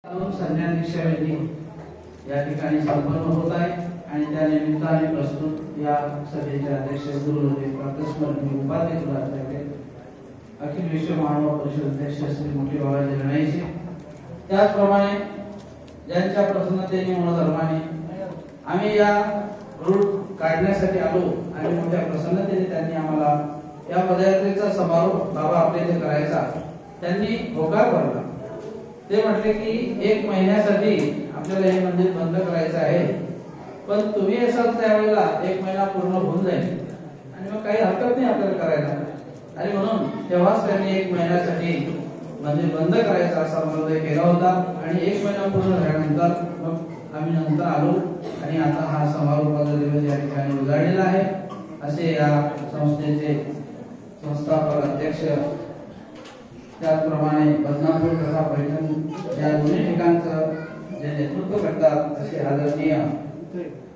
संज्ञा दीक्षाविधी या ठिकाणी संपन्न होत आहे आणि त्या निमित्ताने प्रस्तुत या सभेचे अध्यक्ष गुरुदेव प्रातस्मरणीय उपाध्याय कुलाचार्य अखिल विश्व मानव परिषद अध्यक्ष श्री मोठी बाबाजी रणैशी, त्याचप्रमाणे ज्यांच्या प्रसन्नतेने मनोधर्माने आम्ही या रूट काढण्यासाठी आलो आणि मोठ्या प्रसन्नतेने त्यांनी आम्हाला या पदयात्रेचा समारोप बाबा आपल्या इथे करायचा त्यांनी होकार भरला। ते म्हटले की 1 महिन्यासाठी आपल्याला हे मंदिर बंद करायचं आहे, पण तुम्ही असाल त्यावेळेला 1 महिना पूर्ण होऊन जाईल आणि मग काही हरकत नाही आपल्याला करायला, आणि म्हणून तेव्हाच त्यांनी 1 महिन्यासाठी मंदिर बंद करायचा असा निर्णय केला होता। आणि 1 महिना पूर्ण झाल्यानंतर मग आम्ही नंतर आलो आणि आता हा समारोपाचा दिवस या ठिकाणी उजाडलेला आहे असे या संस्थेचे संस्थापक अध्यक्ष, त्याचप्रमाणे बदनापूर तथा पैठण या दोन्ही ठिकाणचं जे नेतृत्व करतात असे आदरणीय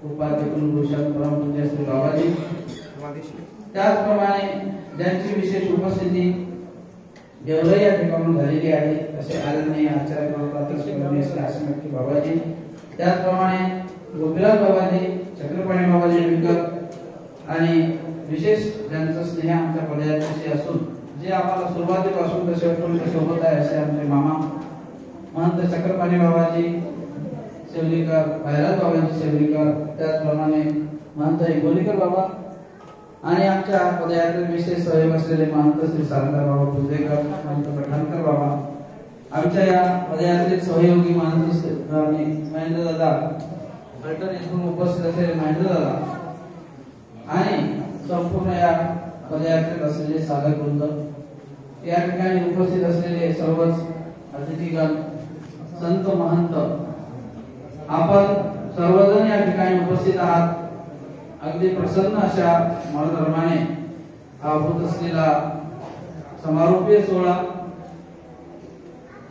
उपाध्याय कुलभूषण परमपूज्य श्री बाबाजी, त्याचप्रमाणे ज्यांची विशेष उपस्थिती गेवराई या ठिकाणून झालेली आहे असे आदरणीय आचार्य प्रातस्मरणीय श्री आसनक्की बाबाजी, त्याचप्रमाणे गोपीनाथ बाबाजी, चक्रपाणी बाबाजी विकर आणि विशेष ज्यांचं स्नेह आमच्या पदयात्रेशी असून जे आम्हाला सुरुवातीपासून शेवटपर्यंत सोबत आहे असे आमचे मामा महंत चक्रपाणी बाबाजी सेवलीकर, भैरव बाबाजी सेवलीकर, त्याचप्रमाणे महंत गोलीकर बाबा आणि आमच्या पदयात्रेत विशेष सहयोग असलेले महंत श्री सारंगा बाबा पुजेकर, महंत पठाणकर बाबा, आमच्या या पदयात्रेत सहयोगी महंत श्री महेंद्र दादा पैठण येथून उपस्थित असलेले महेंद्र दादा आणि संपूर्ण या पदयात्रेत असलेले साधक वृंद, या ठिकाणी उपस्थित असलेले सर्वच अतिथीगण, संत महंत, आपण सर्वजण या ठिकाणी उपस्थित आहात। अगदी प्रसन्न अशा मनोधर्माने हा होत असलेला समारोपीय सोहळा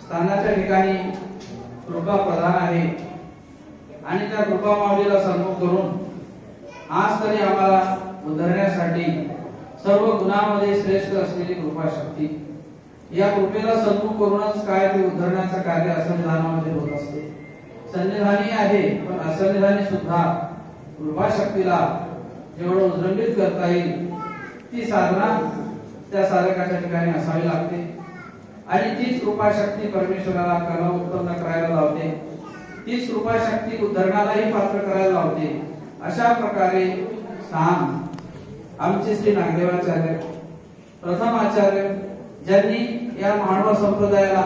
स्थानाच्या ठिकाणी कृपा प्रधान आहे आणि त्या कृपा माऊलीला सन्मुख करून आज तरी आम्हाला उद्धरण्यासाठी सर्व गुणांमध्ये श्रेष्ठ असलेली कृपा शक्ती, या कृपेला सन्मुख करूनच काय ते उद्धरण्याचं कार्य असंधानामध्ये होत असते। सन्निधानी आहे पण असन्निधानी सुद्धा कृपा शक्तीला जेवढं उजळणीत करता येईल ती साधना त्या साधकाच्या ठिकाणी असावी लागते आणि तीच कृपा शक्ती परमेश्वराला कर्म उत्पन्न करायला लावते, तीच कृपा शक्ती उद्धरणालाही पात्र करायला लावते। अशा प्रकारे स्थान आमचे श्री नागदेवाचार्य प्रथम आचार्य, ज्यांनी या मानव संप्रदायाला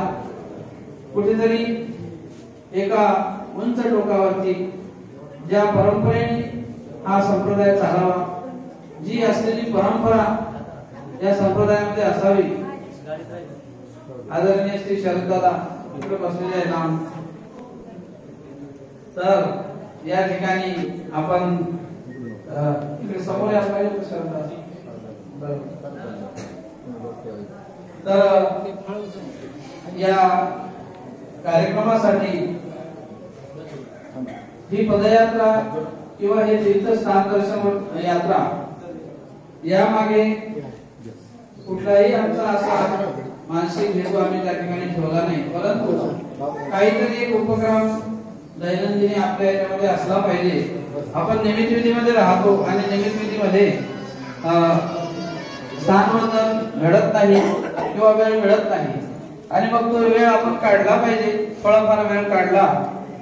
कुठेतरी एका उंच टोकावरती ज्या परंपरेने हा संप्रदाय चालावा, जी असलेली परंपरा या संप्रदायामध्ये असावी, आदरणीय श्री शरददादा इकडे बसलेले आहे नाम, तर या ठिकाणी आपण इकडे समोर यायला पाहिजे शरददादा, तर या कार्यक्रमासाठी ही पदयात्रा किंवा हे तीर्थस्थान दर्शन यात्रा यामागे कुठलाही आमचा असा मानसिक हेतू आम्ही त्या ठिकाणी ठेवला नाही, परंतु काहीतरी एक उपक्रम दैनंदिनी आपल्या याच्यामध्ये असला पाहिजे। आपण निमित्त विधीमध्ये राहतो आणि निमित्त विधीमध्ये स्थानबंधन घडत नाही किंवा वेळ मिळत नाही आणि मग तो वेळ आपण काढला पाहिजे। थोडाफार वेळ काढला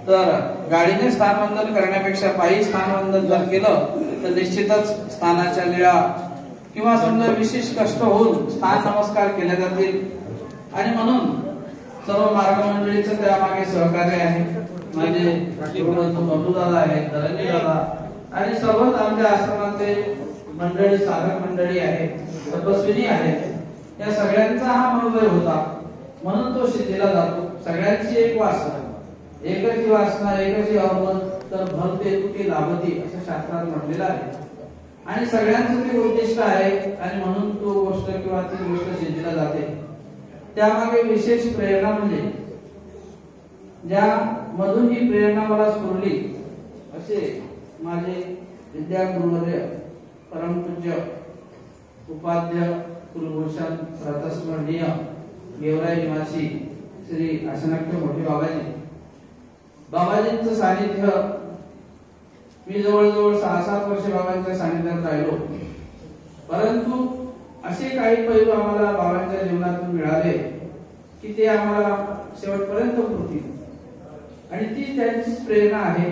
तर गाडीने स्थानबंधन करण्यापेक्षा पायी स्थानबंधन जर केलं तर निश्चितच स्थानाच्या लीळा किंवा समजा विशेष कष्ट होऊन स्थान नमस्कार केले जातील आणि म्हणून सर्व मार्ग मंडळीचं त्यामागे सहकार्य आहे। म्हणजे बंधूदादा आहेत, धरणी दादा आणि सर्वच आमच्या आश्रमाचे मंडळी, साधक मंडळी आहेत, तपस्विनी आहेत, या सगळ्यांचा हा मनोदय होता म्हणून तो सिद्धीला जातो। सगळ्यांची एक वासना, एकच वासना, एकच अवमत, तर भक्ती तुकी लाभती असं शास्त्रात म्हटलेलं आहे आणि सगळ्यांचं ते उद्दिष्ट आहे आणि म्हणून तो गोष्ट किंवा ती गोष्ट सिद्धीला जाते। त्यामागे विशेष प्रेरणा म्हणजे ज्या मधून ही प्रेरणा मला स्फुरली असे माझे विद्यागुरुवर्य परमपूज्य उपाध्याय कुलभूषण प्रातस्मरणीय गेवराई निवासी श्री आसनक्की मोठी बाबाजी बाबाजींचं सानिध्य मी जवळजवळ 6-7 वर्ष बाबांच्या सानिध्यात राहिलो, परंतु असे काही पैलू आम्हाला बाबांच्या जीवनातून मिळाले की ते आम्हाला शेवटपर्यंत पुरतील आणि ती त्यांची प्रेरणा आहे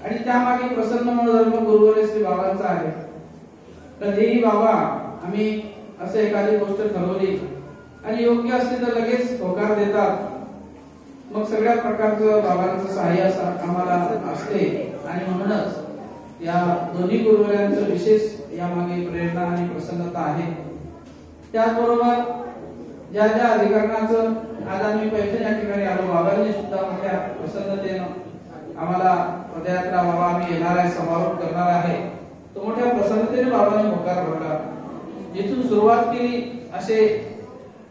आणि त्यामागे प्रसन्न मनोधर्म गुरुवर्य श्री बाबांचा आहे। कधीही बाबा आम्ही असे एखादी गोष्ट ठरवली आणि योग्य असते तर लगेच होकार देतात। मग सगळ्या प्रकारचं बाबांचं सहाय्य आम्हाला असते आणि म्हणूनच या दोन्ही गुरुवर्यांचं विशेष यामागे प्रेरणा आणि प्रसन्नता आहे। त्याचबरोबर ज्या ज्या अधिकरणाचं आज आम्ही पैठण या ठिकाणी आलो, बाबांनी सुद्धा मोठ्या प्रसन्नतेनं आम्हाला पदयात्रा बाबा आम्ही येणार आहे, समारोप करणार आहे, तो मोठ्या प्रसन्नतेने बाबांनी होकार भरला। जिथून सुरुवात केली असे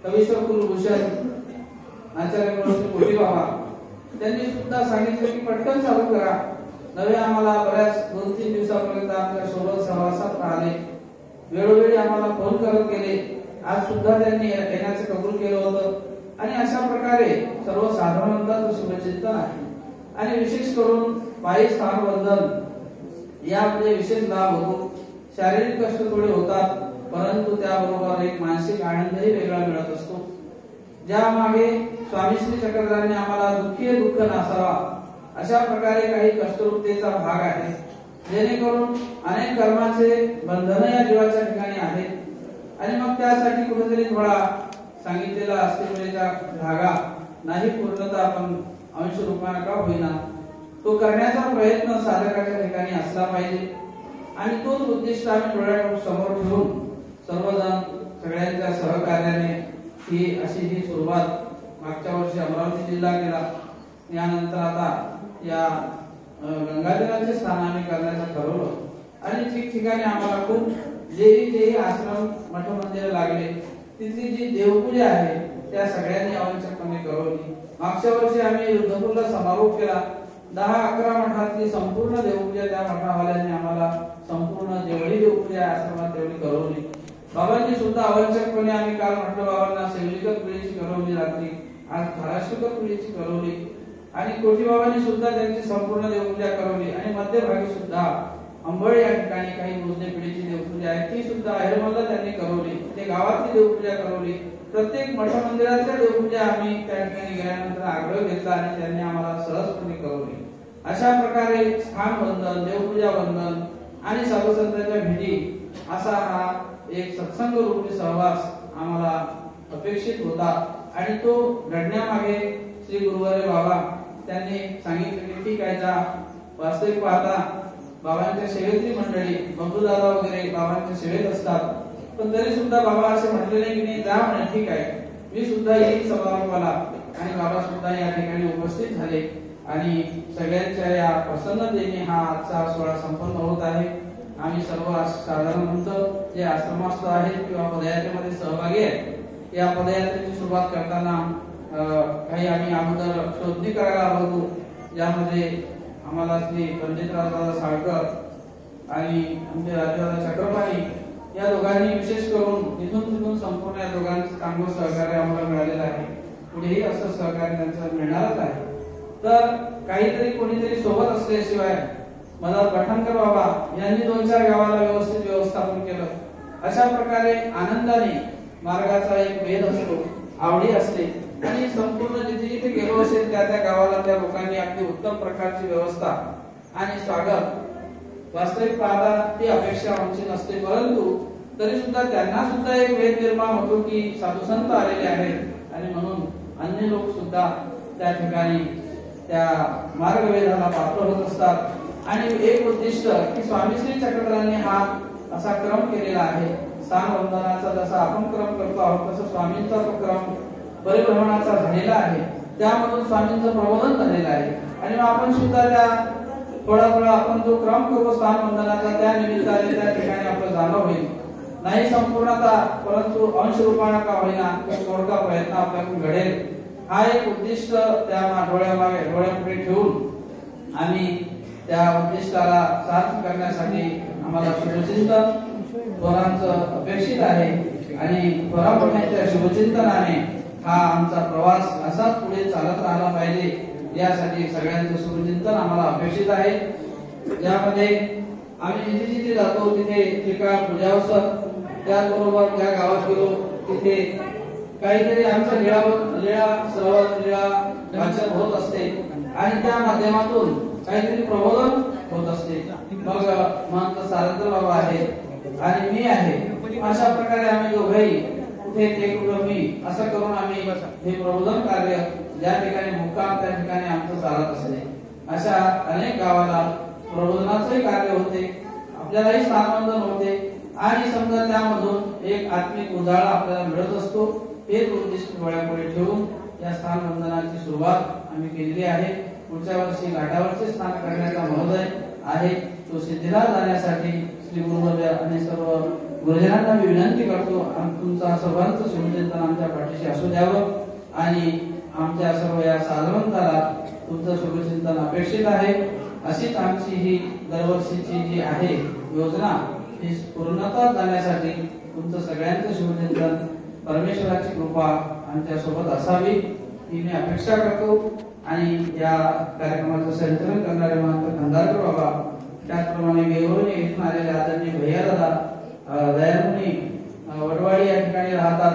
कवीश्वर कुलभूषण आचार्य कोटी बाबा त्यांनी सुद्धा सांगितलं की पटकन चालू करा। नवे आम्हाला बऱ्याच 2-3 दिवसापर्यंत आमच्या सोबत सहवासात राहिले, वेळोवेळी आम्हाला फोन करत गेले। आज सुद्धा त्यांनी येण्याचं कबूल केलं होतं आणि अशा प्रकारे सर्वसाधारणतः शुभचिंतन आहे आणि विशेष करून पायी स्थान वंदन यामध्ये विशेष लाभ होतो। शारीरिक कष्ट थोडे होतात, परंतु त्याबरोबर एक मानसिक आनंदही वेगळा मिळत असतो। ज्या मागे स्वामी श्री चक्रधरांनी आम्हाला दुःखी दुःख नासावा अशा प्रकारे काही कष्टरूपतेचा भाग आहे, जेणेकरून अनेक कर्माचे बंधन या जीवाच्या ठिकाणी आहेत आणि मग त्यासाठी कुठेतरी थोडा सांगितलेला अस्तित्वाचा धागा नाही पूर्णतः आपण अंश रूपाने का होईना तो करण्याचा प्रयत्न साधकाच्या ठिकाणी असला पाहिजे आणि तोच उद्दिष्ट आम्ही डोळ्यासमोर ठेवून सर्वजण सगळ्यांच्या सहकार्याने ही अशी ही सुरुवात मागच्या वर्षी अमरावती जिल्हा केला, यानंतर आता या गंगाजलाचे स्थान आम्ही करण्याचं ठरवलं आणि ठिकठिकाणी आम्हाला खूप जेही आश्रम मठ मंदिर लागले तिथली जी देवपूजा आहे त्या सगळ्यांनी आवश्यकपणे करवली। मागच्या वर्षी आम्ही रुद्रपूरला समारोप केला, 10-11 मठातली संपूर्ण देवपूजा त्या मठावाल्यांनी आम्हाला संपूर्ण जेवढी देवपूजा आश्रमात तेवढी करवली। बाबांनी सुद्धा आवश्यकपणे आम्ही काल म्हटलं बाबांना सेवलिकत पिढीची करवली रात्री, आज धाराशिवकत पिढीची करवली आणि कोटी बाबांनी सुद्धा त्यांची संपूर्ण देवपूजा करवली आणि मध्यभागी सुद्धा अंबळ या ठिकाणी काही मोजणे पिढीची देवपूजा आहे ती सुद्धा ऐरमला त्यांनी करवली, ते गावातली देवपूजा करवली। प्रत्येक मठ मंदिरातल्या देवपूजा आम्ही त्या ठिकाणी गेल्यानंतर आग्रह घेतला आणि त्यांनी आम्हाला सहजपणे करवली। अशा प्रकारे स्थान वंदन, देवपूजा वंदन आणि साधुसंतांच्या भेटी असा हा एक सत्संग रूपी सहवास आम्हाला अपेक्षित होता आणि तो घडण्यामागे श्री गुरुवर्य बाबा त्यांनी सांगितले की ठीक आहे जा। वास्तविक पाहता बाबांच्या सेवेतली मंडळी बंधुदादा वगैरे बाबांच्या सेवेत असतात, पण तरी सुद्धा बाबा असे म्हटले नाही की नाही जा म्हणे ठीक आहे मी सुद्धा येईल समारोपाला आणि बाबा सुद्धा या ठिकाणी उपस्थित झाले आणि सगळ्यांच्या या प्रसन्नतेने हा आजचा सोहळा संपन्न होत आहे। आम्ही सर्व साधारण म्हणतो जे आश्रमस्थ आहेत किंवा पदयात्रेमध्ये सहभागी आहेत, या पदयात्रेची सुरुवात करताना काही आम्ही अगोदर शोधणी करायला आलो होतो, ज्यामध्ये आम्हाला श्री पंडितरावदादा साळकर आणि आमचे राजेदादा चक्रपाणी या दोघांनी विशेष करून तिथून संपूर्ण या दोघांचं चांगलं सहकार्य आम्हाला मिळालेलं आहे, पुढेही असं सहकार्य त्यांचं मिळणारच आहे। तर काहीतरी कोणीतरी सोबत असल्याशिवाय मला पठाणकर बाबा यांनी 2-4 गावाला व्यवस्थित व्यवस्थापन केलं। अशा प्रकारे आनंदाने मार्गाचा एक भेद असतो, आवडी असते आणि संपूर्ण जिथे जिथे गेलो असेल त्या गावाला त्या लोकांनी अगदी उत्तम प्रकारची व्यवस्था आणि स्वागत। वास्तविक पाहता ती अपेक्षा आमची नसते, परंतु तरी सुद्धा त्यांना सुद्धा एक वेद निर्माण होतो की साधुसंत आलेले आहेत आणि म्हणून अन्य लोक सुद्धा त्या ठिकाणी त्या मार्गवेधाला पात्र होत असतात आणि एक उद्दिष्ट की स्वामी श्री चक्रधरांनी हा असा क्रम केलेला आहे। स्थान वंदनाचा जसा आपण क्रम करतो आहोत तसा स्वामींचा तो क्रम परिभ्रमणाचा झालेला आहे, त्यामधून स्वामींचं प्रबोधन झालेलं आहे आणि मग आपण सुद्धा त्या थोडा आपण जो क्रम करू स्थान वंदनाचा त्या निमित्ताने त्या ठिकाणी आपलं जाणं होईल, नाही संपूर्णतः परंतु अंश रूपाने का होईना थोडका प्रयत्न आपल्याकडून घडेल। हा एक उद्दिष्ट त्या डोळ्यापुढे ठेवून आम्ही त्या उद्दिष्टाला सार्थ करण्यासाठी आम्हाला शुभचिंतन थोरांचं अपेक्षित आहे आणि थोरापणाच्या शुभचिंतनाने हा आमचा प्रवास असाच पुढे चालत राहिला पाहिजे यासाठी सगळ्यांचं सुचिंतन आम्हाला अपेक्षित आहे। ज्यामध्ये आम्ही जिथे जिथे जातो तिथे ठिकाण पूजावसर, त्याचबरोबर त्या गावात गेलो तिथे काहीतरी आमच्या लीळा श्रवण लीळा वाचन होत असते आणि त्या माध्यमातून काहीतरी प्रबोधन होत असते। मग महंत सारंग बाबा आहे आणि मी आहे, अशा प्रकारे आम्ही दोघेही कुठे ते कुठे मी असं करून आम्ही हे प्रबोधन कार्य ज्या ठिकाणी मुक्काम त्या ठिकाणी आमचं चालत असते। अशा अनेक गावाला प्रबोधनाचे कार्य होते, आपल्यालाही स्थानबंधन होते आणि समजा त्यामधून एक आत्मिक उजाळा आपल्याला मिळत असतो। हे उद्दिष्ट डोळ्यापुढे ठेवून या स्थानबंधनाची सुरुवात आम्ही केलेली आहे। पुढच्या वर्षी घाटावरचे स्नान करण्याचा महोदय आहे, तो सिद्धीला जाण्यासाठी श्री गुरुवर्य आणि सर्व गुरुजनांना मी विनंती करतो, तुमचा सर्वांचं सुचिंतन आमच्या पाठीशी असू द्यावं आणि आमच्या सर्व या साधवंताला तुमचं सुचिंतन अपेक्षित आहे। अशीच आमची ही दरवर्षीची जी आहे योजना ही पूर्णता जाण्यासाठी तुमचं सगळ्यांचं सुचिंतन परमेश्वराची कृपा आमच्या सोबत असावी ही मी अपेक्षा करतो। आणि या कार्यक्रमाचं संचालन करणारे महंत खंदारकर बाबा, त्याचप्रमाणे वेरूळने इथून आलेले आदरणीय भैया दादा दयामुनी वडवाडी या ठिकाणी राहतात,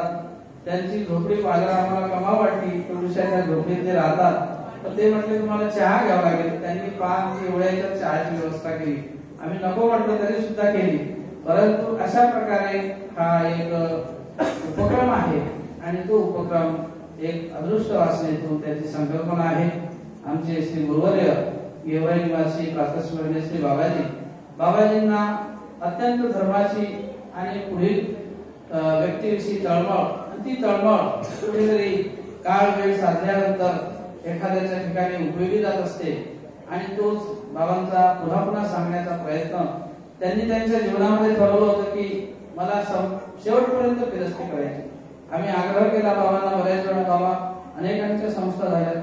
त्यांची झोपडी पाहायला आम्हाला कमाल वाटली, पुरुषाच्या झोपडीत ते राहतात। तर ते म्हटले तुम्हाला चहा घ्यावा लागेल, त्यांनी पाच एवढ्याच्या चहाची व्यवस्था केली, आम्ही नको म्हटलं तरी सुद्धा केली। परंतु अशा प्रकारे हा एक उपक्रम आहे आणि तो उपक्रम एक अदृष्ट वासनेतून त्याची संकल्पना आहे। आमचे श्री गुरुवर्य गेवराई निवासी प्रातस्मरणीय श्री बाबाजींना अत्यंत धर्माची आणि पुढील व्यक्तीविषयी तळमळ, ती तळमळ कुठेतरी काळ वेळ साधल्यानंतर एखाद्याच्या ठिकाणी उपयोगी जात असते आणि तोच बाबांचा पुन्हा पुन्हा सांगण्याचा प्रयत्न त्यांनी त्यांच्या जीवनामध्ये ठरवलं होतं की मला शेवटपर्यंत फिरस्ती करायची। आम्ही आग्रह केला बाबांना बऱ्याच वेळा, बाबा अनेकांच्या संस्था झाल्या,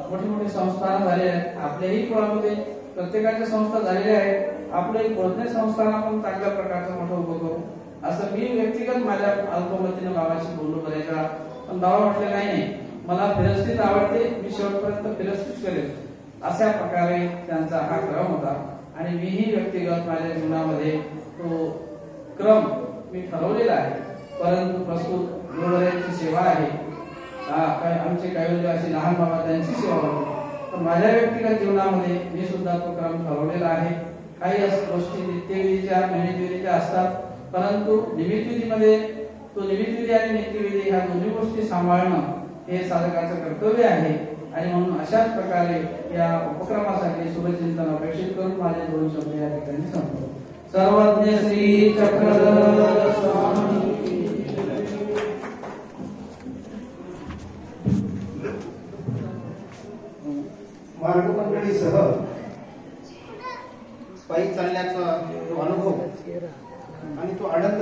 मोठी मोठी संस्थान झाले आहेत, आपल्याही कुळामध्ये प्रत्येकाच्या संस्था झालेल्या आहेत, आपले बोधने संस्थांना पण चांगल्या प्रकारचं मोठं उभं करू असं मी व्यक्तिगत माझ्या अल्पमतीने बाबाशी बोललो बऱ्याच वेळा। पण बाबा म्हटले नाही, मला फिरस्तीच आवडते, मी शेवटपर्यंत फिरस्तीच करेल, अशा प्रकारे त्यांचा हा क्रम होता आणि मीही व्यक्तिगत माझ्या जीवनामध्ये तो क्रम मी ठरवलेला आहे। परंतु प्रस्तुत गुरुवर्यांची सेवा आहे, आमचे काही अशी लहान बाबा त्यांची सेवा होती, पण माझ्या व्यक्तिगत जीवनामध्ये मी सुद्धा तो क्रम ठरवलेला आहे। काही गोष्टी नित्यविधीच्या निमित्तविधीच्या असतात, परंतु निमित्तविधीमध्ये तो निमित्तविधी आणि नित्यविधी ह्या दोन्ही गोष्टी सांभाळणं हे साधकाचं कर्तव्य आहे आणि म्हणून अशाच प्रकारे या उपक्रमासाठी शुभचिंतन अपेक्षित करून माझे दोन शब्द या ठिकाणी संपतो। सर्वज्ञ श्री चक्रधर स्वामी मार्गमंडळीसह पायी चालण्याचा जो अनुभव आणि तो आनंद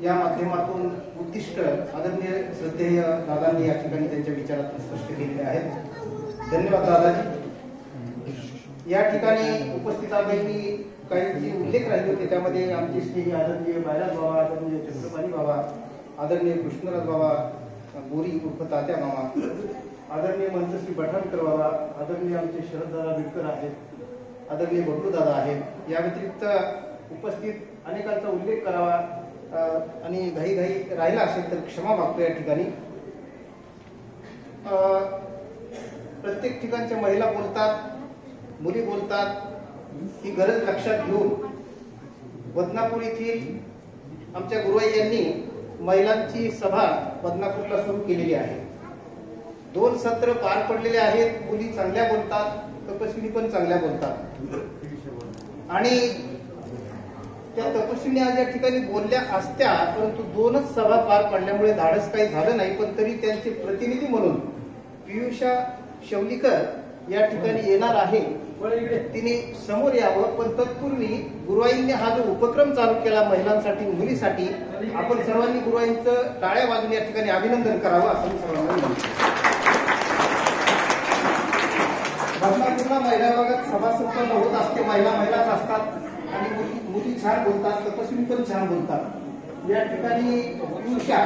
या माध्यमातून उद्दिष्ट आदरणीय श्रद्धेय दादांनी या ठिकाणी त्यांच्या विचारातून स्पष्ट केलेले आहेत। धन्यवाद दादाजी। या ठिकाणी उपस्थितांपैकी काही जे उल्लेख राहिले होते त्यामध्ये आमचे श्री आदरणीय बायराज बाबा, आदरणीय चंद्रपाणी बाबा, आदरणीय कृष्णराज बाबा बोरी उर्फ तात्या मामा, आदरणीय मंत्र श्री पठाणकर बाबा, आदरणीय आमचे शरददादा बिडकर आहेत, आदरणीय बबलू दादा आहेत। या व्यतिरिक्त उपस्थित अनेकांचा उल्लेख करावा आणि घाई राहिला असेल तर क्षमा मागतो। या ठिकाणी प्रत्येक ठिकाणच्या महिला बोलतात, मुली बोलतात, ही गरज लक्षात घेऊन बदनापूर येथील आमच्या गुरुवाई यांनी महिलांची सभा बदनापूरला सुरू केलेली आहे। 2 सत्र पार पडलेले आहेत, मुली चांगल्या बोलतात, तपस्विनी पण चांगल्या बोलतात आणि त्या तपस्विनी आज या ठिकाणी बोलल्या असत्या, परंतु 2च सभा पार पडल्यामुळे धाडस काही झालं नाही, पण तरी त्यांचे प्रतिनिधी म्हणून पियुषा शवलीकर या ठिकाणी येणार आहे, तिने समोर यावं। पण तत्पूर्वी गुरुवाईंनी हा जो उपक्रम चालू केला महिलांसाठी मुलीसाठी, आपण सर्वांनी गुरुवाईंचं टाळ्या वाजून या ठिकाणी अभिनंदन करावं असं सर्वांना म्हणतो। बदनापूरला महिला विभागात सभा संपन्न होत असते, महिलाच असतात आणि मुली छान बोलतात, तपस्वी पण छान बोलतात। या ठिकाणी पियुषा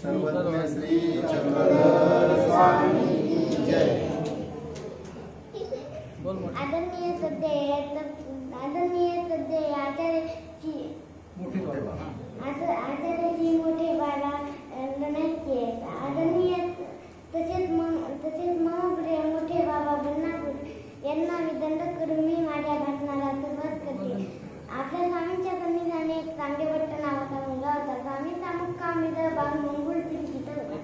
सर्वज्ञ श्री चक्रधर स्वामी जय। आदरणीय सध्या आचार्याची मोठे बाळा लढायचे आदरणीय तसेच मोठे बाबा बन्नापूर यांना मी दंडक करून मी माझ्या भाषणाला सुरुवात करते। आपल्या स्वामींच्या कन्निधाने एक चांगदेभट्ट नावाचा मुलगा होता। स्वामींचा मुक्काम विदर्भात मंगुळ पिढीत होता।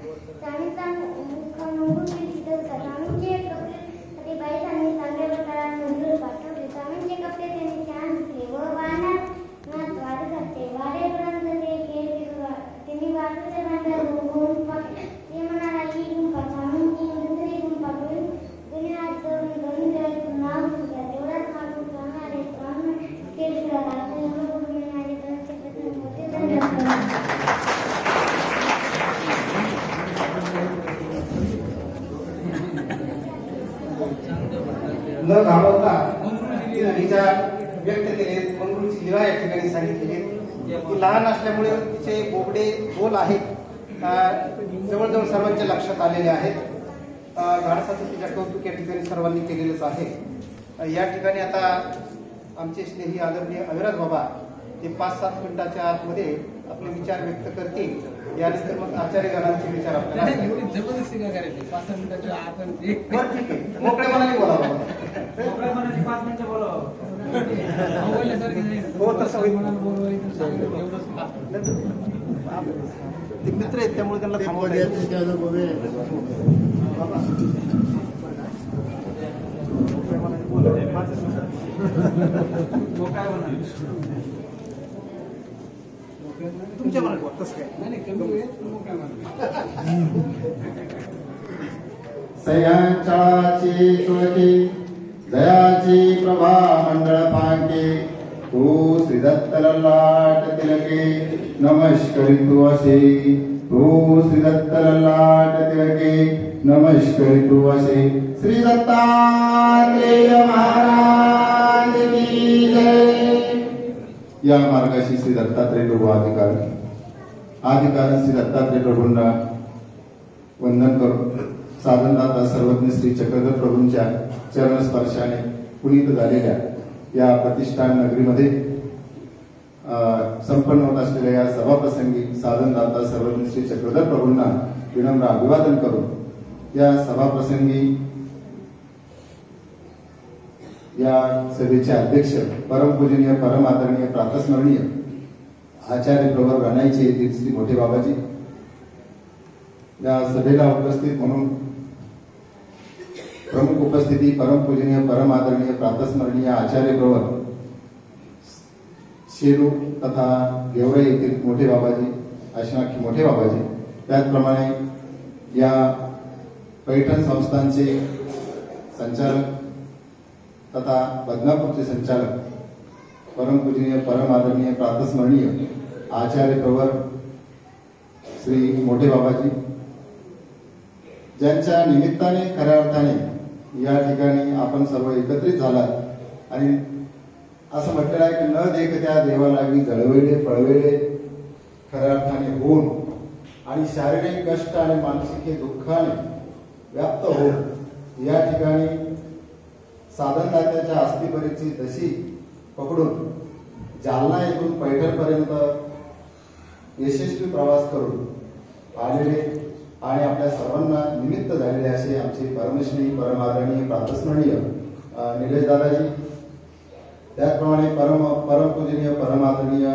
स्वामींचा मुक्काम मंगुळ पिढीत होता। स्वामींचे कपडे बाईसांनी चांगदेभट्टाला मंजूर पाठवले। स्वामींचे कपडे त्यांनी छान धुतले व वाहनात वाढ घातले। वाडेपर्यंत त्यांनी वाढूचे भांडे होऊन ते म्हणाला ही गुंफा स्वामींची दुसरी गुंफा करून जुने हात जोडून दोन्ही डोळ्यातून नाव घेतला। तेवढाच मागून स्वामी आले। स्वामी केशवराव माझे दोन चक्र मोठे धन्यवाद। न घाबरता विचार व्यक्त केले। मंगळूरची लीला या ठिकाणी सांगितलेली ती लहान असल्यामुळे तिचे बोबडे बोल आहेत जवळजवळ सर्वांच्या लक्षात आलेले आहेत। धाडसाचं तिच्या कौतुक या ठिकाणी सर्वांनी केलेलंच आहे। या ठिकाणी आता आमचे स्नेही आदरणीय अविराज बाबा ते 5-7 मिनिटाच्या आतमध्ये आपले विचार व्यक्त करतील। यानंतर मग आचार्यगणांचे विचार आपल्याला जबरदस्ती काय करायची 5 मिनिटाच्या आत ठीक आहे मोकळ्या मनाने बोला बाबा। मोकळ्या मनाने 5 मिनिटं बोलावं हो तसं होईल। ते मित्र आहेत त्यामुळे त्यांना थांबवता येत नाही। तुमच्या मनात तसं काय सयांचाची तुळकी दयाची प्रभा मंडळ पांके तू श्रीदत्त ललाट तिलके नमस्करितु असे तू श्रीदत्त ललाट तिलके नमस्करितु असे श्री दत्तात्रेय महाराज की जय। या मार्गाशी श्री दत्तात्रेय प्रभू आदिकारण श्री दत्तात्रेय प्रभूंना वंदन करून साधनदाता सर्वज्ञ श्री चक्रधर प्रभूंच्या चरणस्पर्शाने पुनीत झालेल्या या प्रतिष्ठान नगरीमध्ये संपन्न होत असलेल्या या सभाप्रसंगी साधनदाता सर्वज्ञ श्री चक्रधर प्रभूंना विनम्र अभिवादन करून या सभाप्रसंगी या सभेचे अध्यक्ष परमपूजनीय परम आदरणीय प्रातस्मरणीय आचार्य प्रवर रणाईचे येथील श्री मोठे बाबाजी या सभेला उपस्थित म्हणून प्रमुख उपस्थिती परमपूजनीय परम आदरणीय प्रातस्मरणीय आचार्य प्रवर शेरू तथा गेवराई येथील मोठे बाबाजी आश्रमाखी मोठे बाबाजी त्याचप्रमाणे या पैठण संस्थांचे संचालक तथा बदनापूरचे संचालक परमपूजनीय परम आदरणीय प्रातस्मरणीय आचार्य प्रवर श्री मोठे बाबाजी ज्यांच्या निमित्ताने खऱ्या अर्थाने या ठिकाणी आपण सर्व एकत्रित झालात आणि असं म्हटलेलं आहे की न देखत्या देवालागी जळवेळे पळवेळे खऱ्या अर्थाने होऊन आणि शारीरिक कष्ट आणि मानसिक दुःखाने व्याप्त होऊन या ठिकाणी साधनदात्याच्या अस्थिपरीची दशी पकडून जालना येथून पैठणपर्यंत यशस्वी प्रवास करून आलेले आणि आपल्या सर्वांना निमित्त झालेले असे आमचे परमश्री परमादरणीय प्रातस्मरणीय निलेश दादाजी त्याचप्रमाणे परमपूजनीय परमादरणीय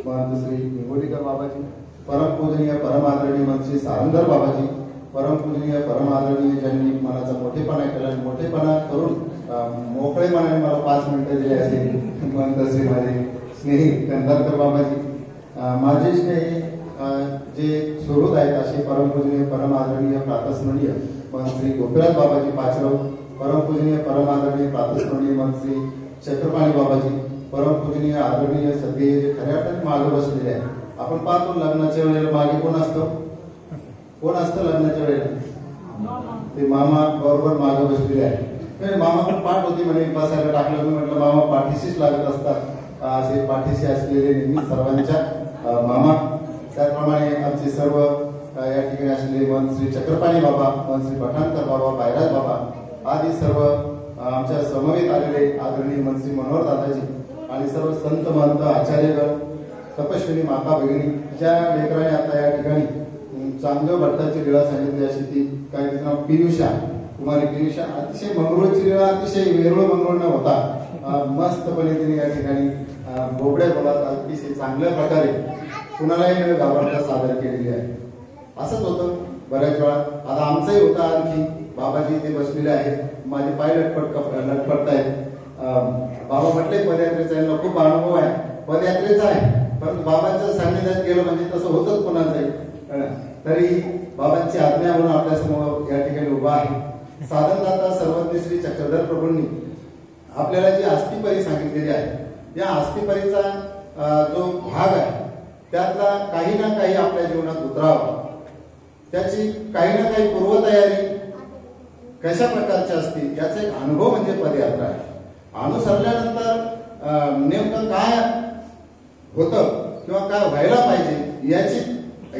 महंत श्री निंगोलीकर बाबाजी परमपूजनीय परमादरणीय महंत श्री सारंगर बाबाजी परमपूजनीय परमादरणीय ज्यांनी मनाचा मोठेपणा केला मोठेपणा करून मोकळे मनाने मला 5 मिनिटं दिली असेल मंतश्री माझे स्नेही कंधारकर बाबाजी, माझे स्नेही जे सुहृद आहेत असे परमपूजनीय परम आदरणीय प्रातस्मरणीय मन श्री गोपीनाथ बाबाजी पाचरव, परमपूजनीय परम आदरणीय प्रातस्मरणीय मन श्री चक्रपाणी बाबाजी, परमपूजनीय आदरणीय सगळे जे खऱ्या अर्थाने मागे बसलेले आहे. आपण पाहतो लग्नाच्या वेळेला मागे कोण असतं लग्नाच्या वेळेला? ते मामा बरोबर मागे बसलेले आहे. मामा पण पाठ होती म्हणे बसायला टाकलं. मी म्हटलं मामा पाठीशीच लागत असतात, असे पाठीशी असलेले नेहमी सर्वांच्या मामा. त्याप्रमाणे आमचे सर्व या ठिकाणी असलेले मन श्री चक्रपाणी बाबा, मन श्री पठाणकर बाबा, बायराज बाबा आदी सर्व आमच्या समवेत आलेले आदरणीय मन श्री मनोहर दादाजी आणि सर्व संत महंत आचार्यगण, तपस्विनी माता भगिनी, ज्या लेकराने आता या ठिकाणी चांगदेव भट्टाची लीळा सांगितली अशी ती काय तिचं नाव पियुषा, कुमारी पियुषा. अतिशय मंगळूरची लीळा अतिशय वेरूळ मंगळूर न होता मस्तपणे तिने या ठिकाणी बोबड्या बोलात अतिशय चांगल्या प्रकारे कुणालाही न घाबरता सादर केलेली आहे. असंच होतं बऱ्याच वेळा. आता आमचंही होतं आणखी बाबाजी इथे बसलेले आहेत, माझे पाय लटपट आहेत. बाबा म्हटले पदयात्रेचा खूप अनुभव आहे, पदयात्रेचा आहे, परंतु बाबांच्या सान्निध्यात गेलं म्हणजे तसं होतच कोणाचंही. तरी बाबांची आज्ञा म्हणून आपल्या समोर या ठिकाणी उभा आहे. साधनदाता सर्वज्ञ श्री चक्रधर प्रभूंनी आपल्याला जी आस्तिपरी सांगितलेली आहे, या आस्तिपरीचा जो भाग आहे त्यातला काही ना काही आपल्या जीवनात उतरावा, त्याची काही ना काही पूर्वतयारी कशा प्रकारची असते याचा एक अनुभव म्हणजे पदयात्रा आहे. अनुसरल्यानंतर नेमकं काय होतं किंवा काय व्हायला पाहिजे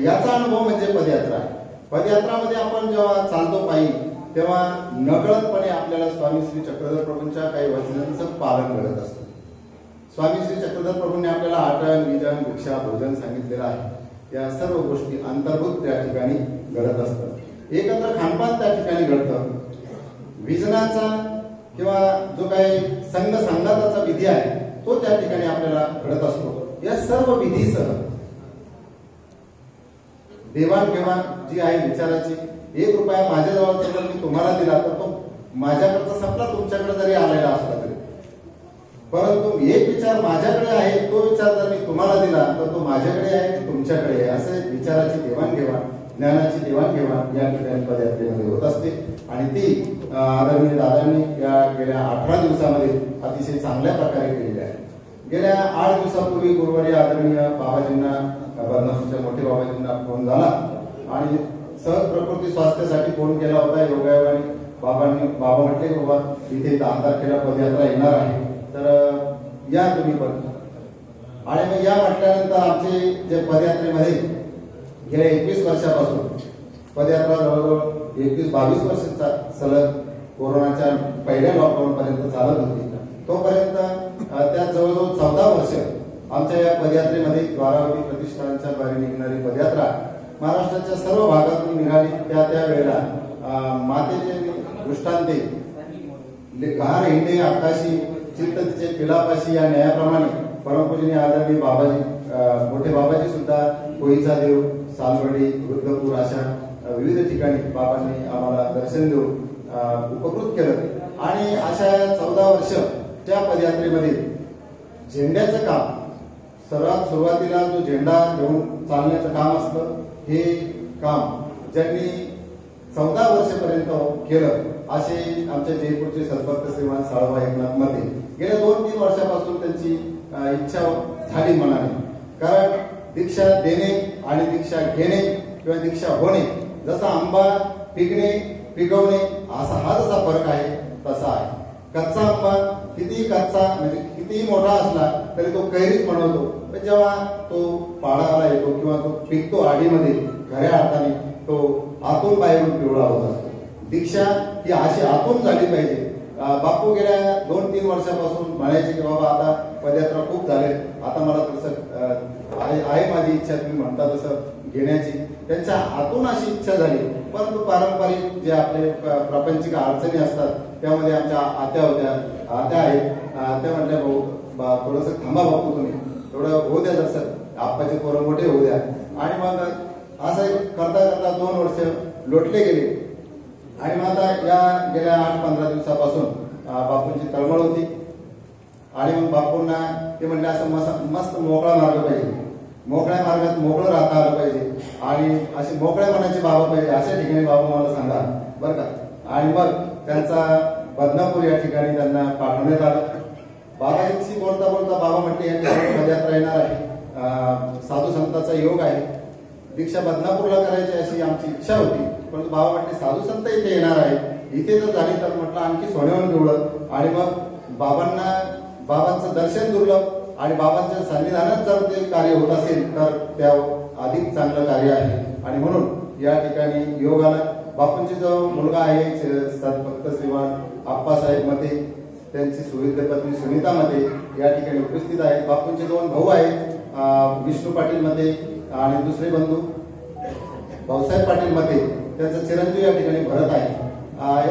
याचा अनुभव म्हणजे पदयात्रा आहे. पदयात्रामध्ये आपण जेव्हा चालतो पायी तेव्हा नकळतपणे आपल्याला स्वामी श्री चक्रधर प्रभूंच्या काही वचनांचं पालन करत असतं. स्वामी श्री चक्रधर प्रभूंनी आपल्याला आटन, विजन, भिक्षा, भोजन सांगितलेलं आहे. या सर्व गोष्टी अंतर्भूत त्या ठिकाणी घडत असतात. एकत्र खानपान त्या ठिकाणी घडतं. विजनाचा किंवा जो काही संघ संघाताचा विधी आहे तो त्या ठिकाणी आपल्याला घडत असतो. या सर्व विधीसह देवाणघेवाण जी आहे विचाराची, 1 रुपया माझ्याजवळचा जर मी तुम्हाला दिला तर तो माझ्याकडचा संपला, तुमच्याकडे जरी आलेला असला तरी, परंतु एक विचार माझ्याकडे आहे तो विचार जर मी तुम्हाला दिला तर तो माझ्याकडे आहे की तुमच्याकडे आहे, असे विचाराची देवाणघेवाण, ज्ञानाची देवाणघेवाण या ठिकाणी पदयात्रेमध्ये होत असते. आणि ती आदरणीय दादांनी या गेल्या 18 दिवसामध्ये अतिशय चांगल्या प्रकारे केलेली आहे. गेल्या 8 दिवसापूर्वी गुरुवारी आदरणीय बाबाजींना, बदनापूरच्या मोठे बाबाजींना फोन झाला आणि सहज प्रकृती स्वास्थ्यासाठी फोन केला होता. योगायोगाने बाबा म्हटले बाबा इथे 10 तारखेला पदयात्रा येणार आहे तर या तुम्ही पण. आणि मग या म्हटल्यानंतर आमचे जे पदयात्रेमध्ये गेल्या 21 वर्षापासून पदयात्रा जवळजवळ 21-22 वर्षाचा सलग कोरोनाच्या पहिल्या लॉकडाऊन पर्यंत चालत होती. तोपर्यंत त्या जवळजवळ 14 वर्ष आमच्या या पदयात्रेमध्ये द्वारावती प्रतिष्ठानच्या द्वारे निघणारी पदयात्रा महाराष्ट्राच्या सर्व भागातून निघाली. त्या वेळेला मातेचे दृष्टांते घार हिंडे आकाशी चित्त तिचे पिलापाशी या न्यायाप्रमाणे परमपूजनीय आदरणीय बाबाजी, मोठे बाबाजी सुद्धा कोळीचा देव, सालवडी, वृद्धपूर अशा विविध ठिकाणी बाबांनी आम्हाला दर्शन देऊन उपकृत केलं. आणि अशा 14 वर्ष त्या पदयात्रेमध्ये झेंड्याचं काम, सर्वात सुरुवातीला जो झेंडा घेऊन चालण्याचं काम असतं हे काम ज्यांनी 14 वर्षापर्यंत केलं असे आमच्या जयपूरचे सद्भक्त श्रीमान साळोबा एकनाथ मध्ये गेल्या 2-3 वर्षापासून त्यांची इच्छा झाली मनाने. कारण दीक्षा देणे आणि दीक्षा घेणे किंवा दीक्षा होणे, जसा आंबा पिकणे पिकवणे असा हा जसा फरक आहे तसा आहे. कच्चा आंबा कितीही कच्चा म्हणजे कितीही मोठा असला तरी तो कैरीच बनवतो, पण जेव्हा तो पाडाला येतो किंवा तो पिकतो आडीमध्ये खऱ्या अर्थाने तो आतून बाहेरून पिवळा होत असतो. दीक्षा ही अशी आतून झाली पाहिजे. बापू गेल्या 2-3 वर्षापासून म्हणायचे की बाबा आता पदयात्रा खूप झाले, आता मला तसं आहे माझी इच्छा तुम्ही म्हणता तसं घेण्याची. त्यांच्या आतून अशी इच्छा झाली. परंतु पारंपरिक जे आपले प्रापंचिक अडचणी असतात त्यामध्ये आमच्या आत्या होत्या, आत्या आहेत, त्या म्हटल्या भाऊ थोडंसं थांबा बापू तुम्ही, थोडं होऊ द्या जसं आप्पाचे पोरं मोठे होऊ द्या. आणि मग असं करता करता 2 वर्ष लोटले गेले. आणि मग आता या गेल्या 8-15 दिवसापासून बापूंची तळमळ होती. आणि मग बापूंना ते म्हणले असं मस्त मोकळा मार्ग पाहिजे, मोकळ्या मार्गात मोकळं राहता आलं पाहिजे आणि असे मोकळ्या मनाचे बाबा पाहिजे, अशा ठिकाणी बाबा मला सांगा बरं का. आणि मग त्यांचा बदनापूर या ठिकाणी त्यांना पाठवण्यात आलं. बाबांशी बोलता बोलता बाबा म्हटले यांच्या पदयात्रा येणार आहे, साधू संतांचा योग आहे, दीक्षा बदनापूरला करायची अशी आमची इच्छा होती. परंतु बाबा म्हटले साधू संत इथे येणार आहे, इथे जर झाली तर म्हटलं आणखी सोन्यावर पिवळं. आणि मग बाबांचं दर्शन दुर्लभ आणि बाबांच्या सन्निधानात जर ते कार्य होत असेल तर त्या अधिक चांगलं कार्य आहे. आणि म्हणून या ठिकाणी योग आला. बापूंची जो मुलगा आहे सद्भक्त श्रीमान आप्पासाहेब मते, त्यांची सुविद्य पत्नी सुनीता मते या ठिकाणी उपस्थित आहेत. बापूंचे 2 भाऊ आहेत, विष्णू पाटील मते आणि दुसरे बंधू भाऊसाहेब पाटील मते, त्यांचा चिरंजीव या ठिकाणी भरत आहे.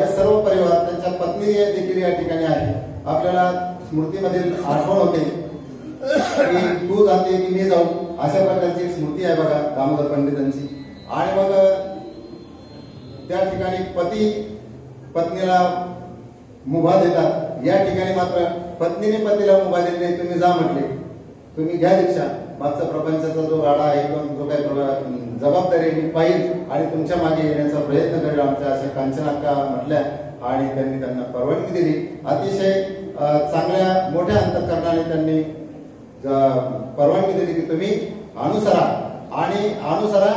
या सर्व परिवार, त्यांच्या पत्नी देखील या ठिकाणी आहे. आपल्याला स्मृतीमधील आठवण होते की तू जाते की मी जाऊ, अशा प्रकारची एक स्मृती आहे बघा दामोदर पंडितांची. आणि मग त्या ठिकाणी पती पत्नीला मुभा देतात. या ठिकाणी मात्र पत्नीने पतीला मुभा दिली नाही, तुम्ही जा म्हटले, तुम्ही घ्या दीक्षा, मागचा प्रपंचाचा जो गाडा आहे जो काही जबाबदारी मी पाहिजे आणि तुमच्या मागे येण्याचा प्रयत्न करेल, आमच्या अशा कांचनाक्का म्हटल्या. आणि त्यांनी त्यांना परवानगी दिली. अतिशय चांगल्या मोठ्या अंतःकरणाने त्यांनी परवानगी दिली की तुम्ही अनुसरा आणि अनुसरा,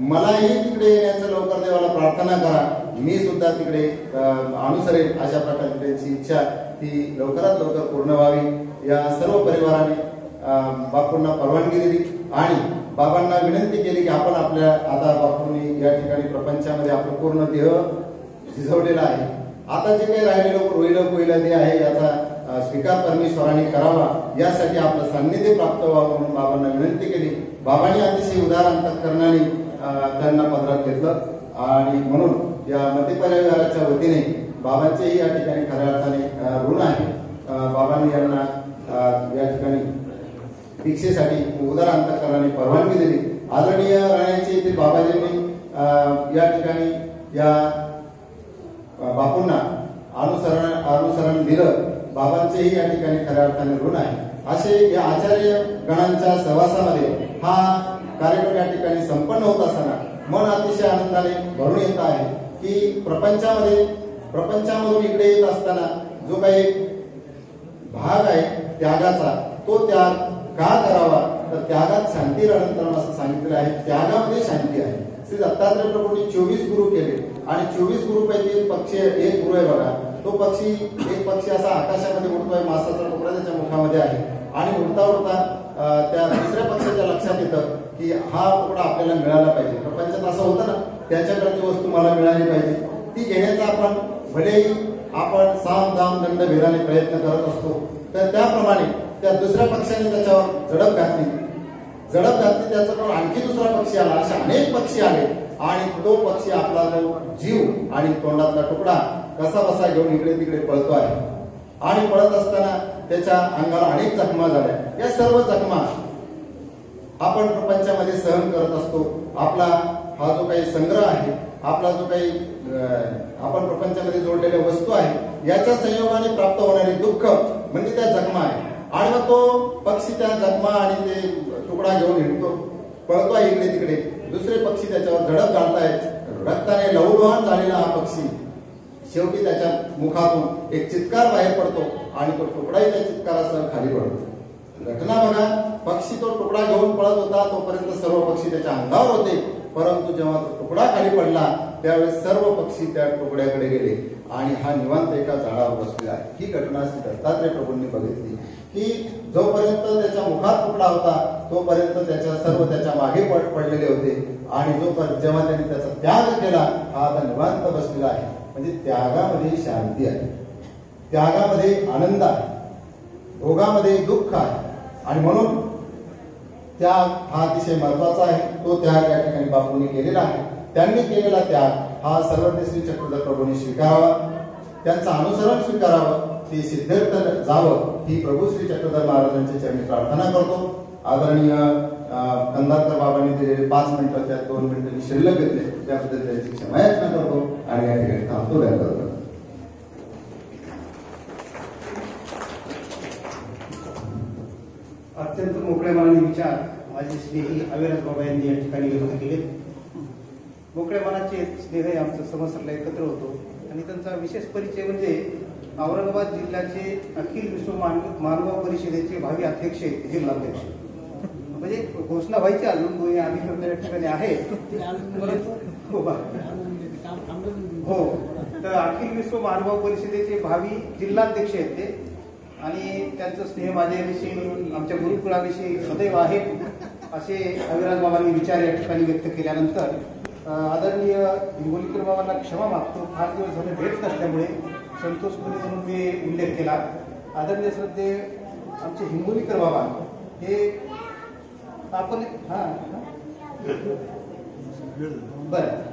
मलाही तिकडे येण्याचं लवकर देवाला प्रार्थना करा, मी सुद्धा तिकडे अनुसरेल. अशा प्रकारची त्यांची इच्छा ती लवकरात लवकर पूर्ण व्हावी. या सर्व परिवाराने बापूंना परवानगी दिली आणि बाबांना विनंती केली की आपण आपल्या आता बापूंनी या ठिकाणी प्रपंचामध्ये आपलं पूर्ण देह झिजवलेला आहे, आता जे काही राहिलेलं होईल ते आहे याचा स्वीकार परमेश्वराने करावा, यासाठी आपलं सान्निध्य प्राप्त व्हावं म्हणून बाबांना विनंती केली. बाबांनी अतिशय उदार अंतःकरणाने त्यांना पदरात घेतलं. आणि म्हणून या मते परिवाराच्या वतीने बाबांचेही या ठिकाणी खऱ्या अर्थाने ऋण आहे. बाबांनी यांना या ठिकाणी दीक्षेसाठी उदार अंतःकरणाने परवानगी दिली. आदरणीय राण्याचे येथील बाबाजींनी या ठिकाणी या बापूंना अनुसरण दिलं. बाबांचेही या ठिकाणी खऱ्या अर्थाने ऋण आहे. असे या आचार्य गणांच्या सहवासामध्ये हा कार्यक्रम या ठिकाणी संपन्न होत असताना मन अतिशय आनंदाने भरून येत आहे की प्रपंचामधून इकडे येत असताना जो काही भाग आहे त्यागाचा, तो त्याग का करावा, तर त्यागात शांती अनंतरम असं सांगितलेलं आहे. त्यागामध्ये शांती आहे. श्री दत्तात्रय प्रभूंनी 24 गुरु केले आणि 24 गुरुपैकी एक गुरु आहे बघा, तो एक पक्षी असा आकाशामध्ये उडतोय, मासाचा तुकडा त्याच्या मुखामध्ये आहे. आणि उडता उडता त्या दुसऱ्या पक्षाच्या लक्षात येतं की हा तुकडा आपल्याला मिळाला पाहिजे. प्रपंचात असं होतं ना, त्याच्याकडची वस्तू मला मिळाली पाहिजे, ती घेण्याचा आपण भलेही आपण साम दाम दंड भेदाने प्रयत्न करत असतो. तर त्याप्रमाणे त्या दुसऱ्या पक्षाने त्याच्यावर झडप घातली, त्याच्याकडून आणखी दुसरा पक्षी आला, असे अनेक पक्षी आले. आणि तो पक्षी आपला जो जीव आणि तोंडातला तुकडा कसा बसा घेऊन इकडे तिकडे पळतो आहे. आणि पळत असताना त्याच्या अंगाला अनेक जखमा झाल्या. या सर्व जखमा आपण प्रपंचामध्ये सहन करत असतो. आपला हा जो काही संग्रह आहे, आपला जो काही आपण प्रपंचामध्ये जोडलेल्या वस्तू आहे, याच्या संयोगाने प्राप्त होणारे दुःख म्हणजे त्या जखमा आहे. आणि मग तो पक्षी त्या जखमा आणि ते तुकडा घेऊन हिंडतो, पळतो आहे इकडे तिकडे. दुसरे पक्षी त्याच्यावर झडप घालतायत. रक्ताने लहूलुहान झालेला हा पक्षी शेवटी त्याच्या मुखातून एक चित्कार बाहेर पडतो आणि तो तुकडाही त्या चित्कारासह खाली पडतो. घटना बघा, पक्षी तो तुकडा घेऊन पळत होता, तोपर्यंत सर्व पक्षी त्याच्या अंगावर होते. परंतु जेव्हा तो तुकडा खाली पडला त्यावेळेस सर्व पक्षी त्या तुकड्याकडे गेले आणि हा निवांत एका झाडावर बसलेला आहे. ही घटना श्री दत्तात्रय प्रभूंनी बघितली की जोपर्यंत त्याच्या मुखात तुकडा होता तोपर्यंत त्याच्या मागे पडलेले होते. आणि जेव्हा त्यांनी त्याचा त्याग केला, हा आता निवांत बसलेला आहे. म्हणजे त्यागामध्ये शांती आहे, त्यागामध्ये आनंद आहे, भोगामध्ये दुःख आहे. आणि म्हणून त्याग हा अतिशय महत्वाचा आहे. तो त्याग या ठिकाणी बापूंनी केलेला आहे. त्यांनी केलेला त्याग हा सर्वज्ञ श्री चक्रधर प्रभूंनी स्वीकारावा, त्यांचं अनुसरण स्वीकारावं, ते सिद्धर्थ जावं, ही प्रभू श्री चक्रधर महाराजांच्या चरणी प्रार्थना करतो. आदरणीय कंदारकर बाबांनी दिलेले 5 मिनिटं त्यात 2 मिनिटं शिल्लक घेतले, त्याबद्दल त्यांची क्षमा याचना करतो आणि या ठिकाणी थांबतो. अत्यंत मोकळ्या मनाने विचार माझे स्नेही अविराज बाबा यांनी या ठिकाणी व्यक्त केले. मोकळ्या मनाचे स्नेह आमचं समसरला एकत्र होतो आणि त्यांचा विशेष परिचय म्हणजे औरंगाबाद जिल्ह्याचे अखिल विश्व मानव परिषदेचे भावी अध्यक्ष, जिल्हाध्यक्ष. म्हणजे घोषणा व्हायची अजून दोन्ही अधिकृत या ठिकाणी आहे. हो, तर अखिल विश्व मानव परिषदेचे भावी जिल्हाध्यक्ष आहेत ते आणि त्यांचं स्नेह माझ्याविषयी आमच्या गुरुकुळाविषयी सदैव आहे असे अविराज बाबांनी विचार या ठिकाणी व्यक्त केल्यानंतर आदरणीय हिंगोलीकर बाबांना क्षमा मागतो. फार दिवस झाले भेट नसल्यामुळे संतोषपुरी म्हणून मी उल्लेख केला. आदरणीय श्रद्धे आमचे हिंगोलीकर बाबा हे आपण बरं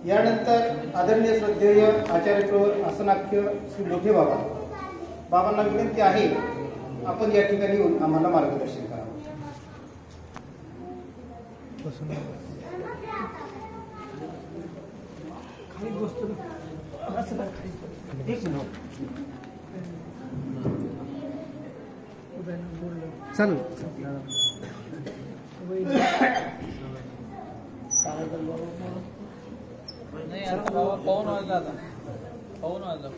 यानंतर आदरणीय श्रद्धेय आचार्य प्रवर आसनाख्य श्री मोठे बाबांना विनंती आहे आपण या ठिकाणी येऊन आम्हाला मार्गदर्शन करावं. चालू नाही आता बाबा पाहून वाजला, आता पाहून वाजला,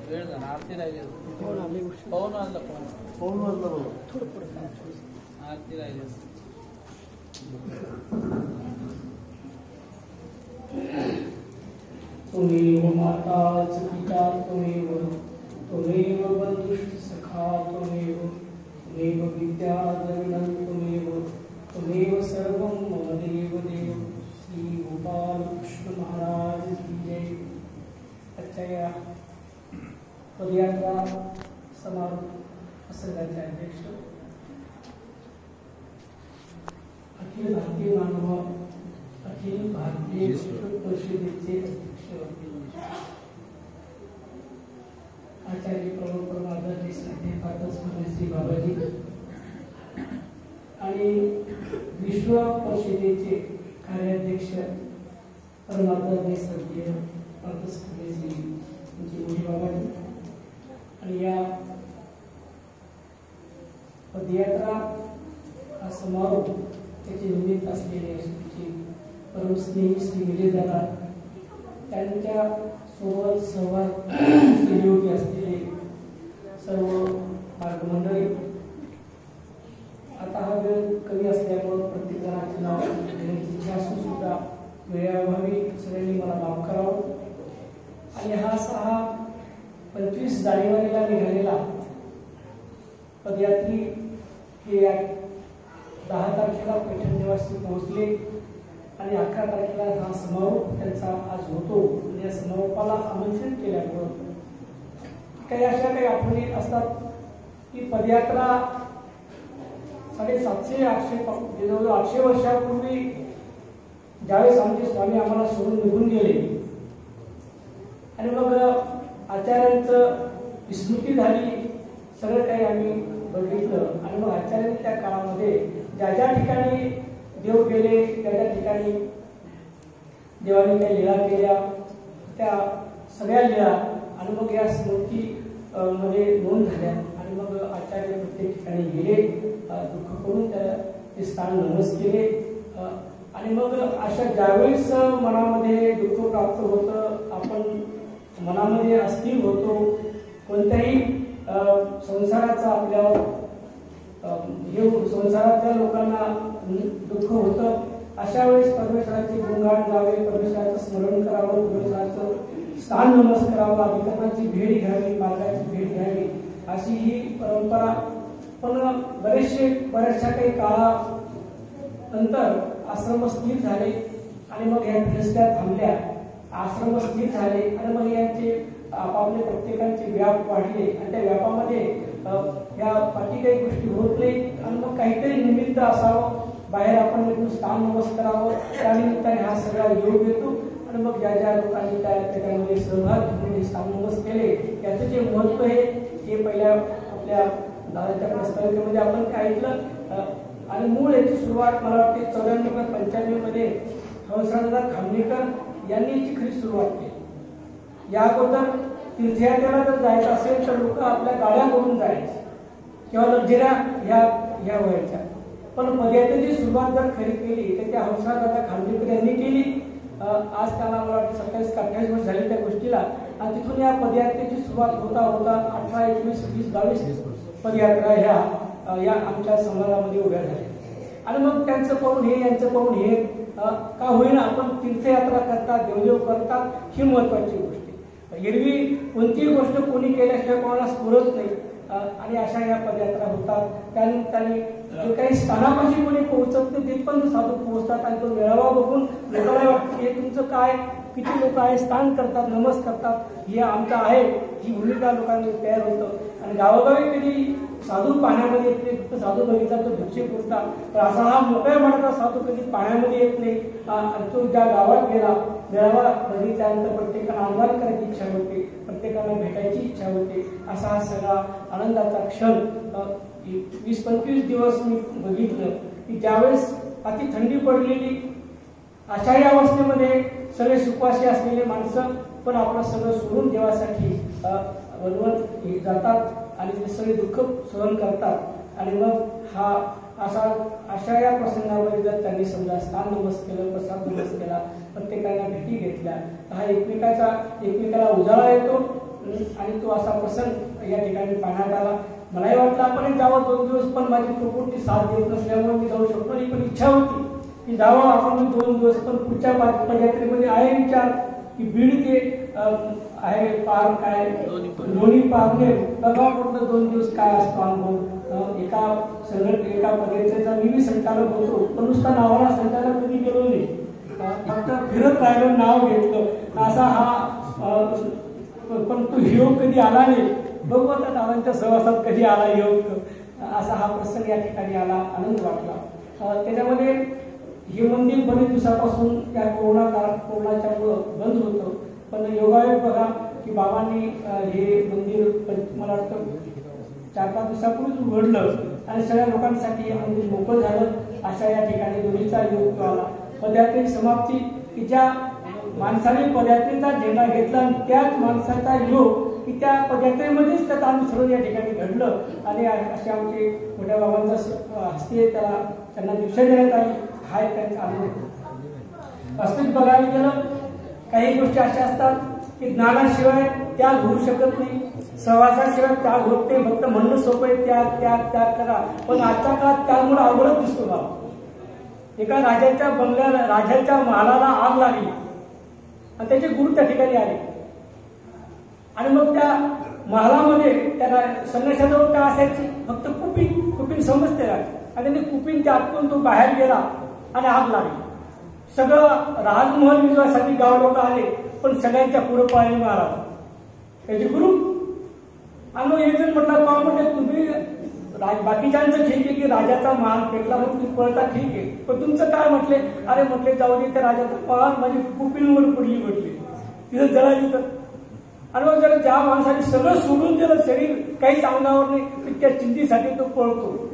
वेळ झाला, आरती राहिली, पाहून वाजला, पाहून वाजला आरती राहिली. त्वमेव माता च पिता त्वमेव, त्वमेव बन्धुश्च सखा त्वमेव, त्वमेव विद्या द्रविणं त्वमेव, त्वमेव सर्वं मम देव देव. श्री गोपाल कृष्ण महाराज की जय. आजच्या या पदयात्रा समारोप प्रसंगाचे अध्यक्ष अखिल भारतीय मानव अखिल भारतीय विश्व परिषदेचे अध्यक्ष आचार्य प्रवर परमादरणीय श्रद्धेय पार्थस्मरणीय श्री बाबाजी आणि विश्व परिषदेचे कार्याध्यक्ष परमादरणीय श्रद्धेय पार्थस्मरणीय श्री मोठे बाबाजी आणि या पदयात्रा हा समारोप त्याचे निमित्त असलेले परमस्नेही श्री विजयदादा त्यांच्या सोबत सहयोगी असलेले सर्व मार्गमंडळी. आता हा वेळ कमी असल्यामुळे प्रत्येक जणांचे नाव घेण्याची इच्छा असून सुद्धा वेळेअभावी सगळ्यांनी मला माफ करावं. आणि हा 25 जानेवारीला निघालेला पदयात्री हे 10 तारखेला पैठण निवासी पोहोचले आणि 11 तारखेला हा समारोप त्यांचा आज होतो. या समारोपाला आमंत्रित केल्यामुळं काही अशा काही आठवणी असतात की पदयात्रा 750-800 जवळजवळ 800 वर्षापूर्वी ज्यावेळेस आमचे स्वामी आम्हाला सोडून निघून गेले आणि मग आचार्यांचं विस्मृती झाली, सगळं काही आम्ही बघितलं आणि मग आचार्यांनी त्या काळामध्ये ज्या ज्या ठिकाणी देव गेले त्या त्या ठिकाणी देवाने काही लीळा केल्या त्या सगळ्या लीळा आणि मग या स्मृती मध्ये नोंद झाल्या आणि मग आचार्य प्रत्येक ठिकाणी गेले, दुःख करून ते स्थान नमस केले आणि मग अशा ज्यावेळेस मनामध्ये दुःख प्राप्त होतं, आपण मनामध्ये अस्थिर होतो, कोणत्याही संसाराचा आपल्यावर हे संसारातल्या लोकांना दुःख होतं, अशा वेळेस परमेश्वराचे गुणगान गावे, परमेश्वराचं स्मरण करावं, परमेश्वराचं स्थान नमस करावं, अधिकाराची भेट घ्यावी, मार्गाची भेट घ्यावी अशी ही परंपरा. पण बऱ्याचशा काही काळानंतर आश्रम स्थिर झाले आणि मग या फिरस्त्या थांबल्या, आश्रम स्थिर झाले आणि मग यांचे आपापले प्रत्येकांचे व्याप वाढले आणि त्या व्यापामध्ये या बाकी काही गोष्टी होत नाही आणि मग काहीतरी निमित्त असावं, बाहेर आपण निघून स्थान नमस करावं, त्यानिमित्ताने हा सगळा योग येतो आणि मग ज्या ज्या लोकांनी त्याच्यामध्ये सहभाग घेऊन स्थान नमस केले याचं जे महत्व आहे हे पहिल्या आपल्या दादाच्या प्रस्ताविकेमध्ये आपण काय ऐकलं आणि मूळ याची सुरुवात मला वाटते 94-95 मध्ये हंसराजदादा खामणेकर यांनी याची खरी सुरुवात केली. या अगोदर तीर्थयात्रेला जर जायचं असेल तर लोक आपल्या गाड्या करून जायचे किंवा लक्झऱ्या ह्या व्हायच्या. पण पदयात्रेची सुरुवात जर खरी केली तर त्या हंसादादा खांडेकर यांनी केली. आज त्याला मला वाटतं 27 का 28 वर्ष झाली त्या गोष्टीला. आणि तिथून या पदयात्रेची सुरुवात होता होता 18, 19, 20, 22 पदयात्रा ह्या या आमच्या समाजामध्ये उभ्या झाल्या. आणि मग त्यांचं पाहून हे यांचं पाहून हे का होईना आपण तीर्थयात्रा करतात, देवदेव करतात, ही महत्वाची गोष्ट आहे. एरवी कोणतीही गोष्ट कोणी केल्याशिवाय कोणाला स्फुरत नाही. आणि अशा या पदयात्रा होतात. त्यानिमित्ताने जे काही स्थानापाशी कोणी पोहोचत नाही तिथपर्यंत साधू पोहोचतात आणि तो मेळावा बघून लोकांना वाटतं हे तुमचं काय, किती लोक आहे, स्नान करतात, नमस करतात, हे आमचं आहे, ही भूमिका लोकांनी तयार होतं. आणि गावोगावी कधी साधू पाण्यामध्ये येत नाही, फक्त साधू बघितला तो भिक्षे पुरता. तर असा हा मोकळ्या मनाचा साधू कधी पाण्यामध्ये येत नाही. आणि तो ज्या गावात गेला मेळावा बघितल्यानंतर प्रत्येकाला आंदोलन करायची इच्छा होते, प्रत्येकाला भेटायची इच्छा होते. असा हा सगळा आनंदाचा क्षण 20-25 दिवस मी बघितलं की ज्यावेळेस अति थंडी पडलेली अशा या अवस्थेमध्ये सगळे सुखवासी असलेले माणसं पण आपलं सगळं सोडून देवासाठी वनवन जातात आणि ते सगळे दुःख सहन करतात. आणि मग हा अशा या प्रसंगामध्ये जर त्यांनी समजा स्नान नमस केलं, प्रसाद नमस केला, प्रत्येकाला भेटी घेतल्या, हा एकमेकाला उजाळा येतो. आणि तो असा प्रसंग या ठिकाणी पाहण्यात आला. मलाही वाटलं आपण जावं 2 दिवस, पण माझी प्रकृती साथ देत नसल्यामुळे मी जाऊ शकतो नाही. पण इच्छा होती की जावं आपण 2 दिवस. पण पुढच्या पदयात्रेमध्ये आहे विचार की बीड ते आहे पार काय लोणी पारणे बघा कुठलं 2 दिवस काय असतो अनुभव. एका पदयात्रेचा मी संचालक होतो, पण नुसता नावाला संचालक कधी गेलो नाही, फक्त फिरत राहिलो, नाव घेतलं असा हा. पण तो योग कधी आला नाही. बघू आता दादांच्या सहवासात कधी आला योग, असा हा प्रसंग या ठिकाणी आला. आनंद वाटला. त्याच्यामध्ये हे मंदिर बरेच दिवसापासून त्या कोरोनाच्या बंद होतं. पण योगायोग बघा की बाबांनी हे मंदिर मला वाटतं 4-5 दिवसापूर्वीच उघडलं आणि सगळ्या लोकांसाठी हे मंदिर मोकळं झालं. अशा या ठिकाणी दोन्हीचा योग आला. पदयात्रेची समाप्ती की ज्या माणसाने पदयात्रेचा झेंडा घेतला आणि त्याच माणसाचा योग की त्या पदयात्रेमध्येच त्याचा अनुसरण या ठिकाणी घडलं. आणि असे आमचे मोठ्या बाबांचा हस्ते त्यांना दीक्षा देण्यात आली. हा एक त्यांचा आनंद. वास्तविक बघायला गेलं काही गोष्टी अशा असतात की ज्ञानाशिवाय त्याग होऊ शकत नाही, सहवासाशिवाय त्याग होत नाही. फक्त म्हणणं सोपं आहे त्याग त्याग त्याग करा, पण आजच्या काळात त्यागमुळे अवघडच दिसतो बाबा. एका राजाच्या बंगल्याला, राजाच्या महालाला आग लागली आणि त्याचे गुरु त्या ठिकाणी आले. आणि मग त्या महालामध्ये त्या संन्याशाजवळ काय असायची, फक्त कुपीन समजते. आणि त्यांनी कुपीनच्या आतून तो बाहेर गेला आणि आग लागली. सगळं राजमहल विजवासाठी गाव लोक आले, पण सगळ्यांच्या पुढे पळाले महाराज त्याचे गुरु. आणि मग एक जण म्हटलं का म्हटलं तुम्ही बाकीच्यांचं ठीक आहे की राजाचा महाल पेटला मग तुम्ही पळता ठीक आहे, पण तुमचं काय म्हटले. अरे म्हटले जाऊ दे त्या राजाचा महाल माझी कुपींवर पडली म्हटली, तिथं जळाली तर. आणि मग जरा ज्या माणसाने सगळं सोडून दिलं, शरीर काहीच अंगावर नाही, त्या चिंतेसाठी तो पळतो.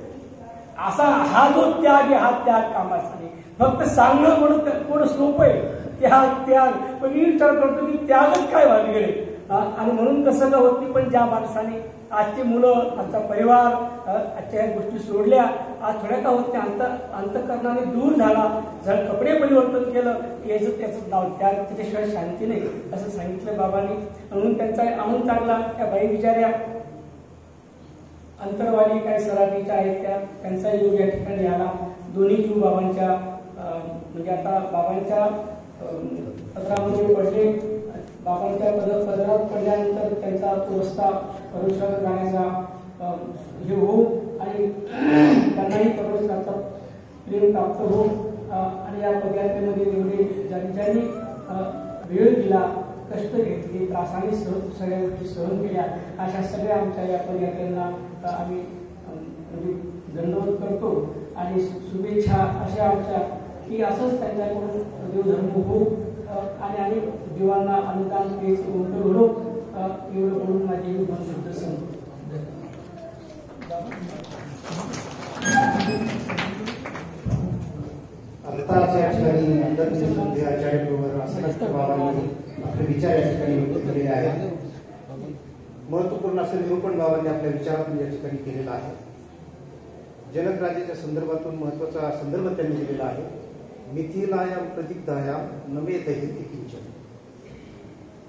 असा हा जो त्याग आहे हा त्याग कामाचा नाही. फक्त सांगणं म्हणून थोडं सोपं आहे त्याग, पण मी विचार करतो की त्यागच काय वाढ गेले. आणि म्हणून कसं का होत नाही. पण ज्या माणसाने आजची मुलं, आजचा परिवार, आजच्या ह्या गोष्टी सोडल्या, आज थोड्या का होत नाही, अंतःकरणाने दूर झाला, जर कपडे परिवर्तन केलं याचं त्याचं नाव त्याग, त्याच्याशिवाय शांती नाही असं सांगितलं बाबांनी. म्हणून त्यांचा आनंद चांगला. त्या बाई बिचाऱ्या अंतरवाली काही सराठीच्या आहेत त्यांचा योग या ठिकाणी आला. दोन्ही जीव बाबांच्या म्हणजे आता बाबांच्या पदरामध्ये पडले. बाबांच्या पदरात पडल्यानंतर त्यांचा तो रस्ता परमेश्वर जाण्याचा हे हो आणि त्यांनाही परमेश्वराचा प्रेम प्राप्त हो. आणि या पदयात्रेमध्ये एवढे ज्यांनी वेळ दिला, कष्ट घेतले, त्रासाने सगळ्या गोष्टी सहन केल्या, अशा सगळ्या आमच्या या पदयात्रेंना आम्ही म्हणजे दंडवत करतो. आणि शुभेच्छा अशा आमच्या की असंच त्यांच्याकडून देवधर्म हो आणि अनेक जीवांना अनुदान घडो. एवढं बोलून माझी मनशुद्ध संपतो. आताच या ठिकाणी आचार्य बाबांनी आपले विचार या ठिकाणी व्यक्त केलेले आहेत. महत्वपूर्ण असं निरूपण बाबांनी आपल्या विचारातून या ठिकाणी केलेलं आहे. जनक राजाच्या संदर्भातून महत्वाचा संदर्भ त्यांनी दिलेला आहे. मिथिलायाम प्रदिग्धायाम नमे दहिती किंचन.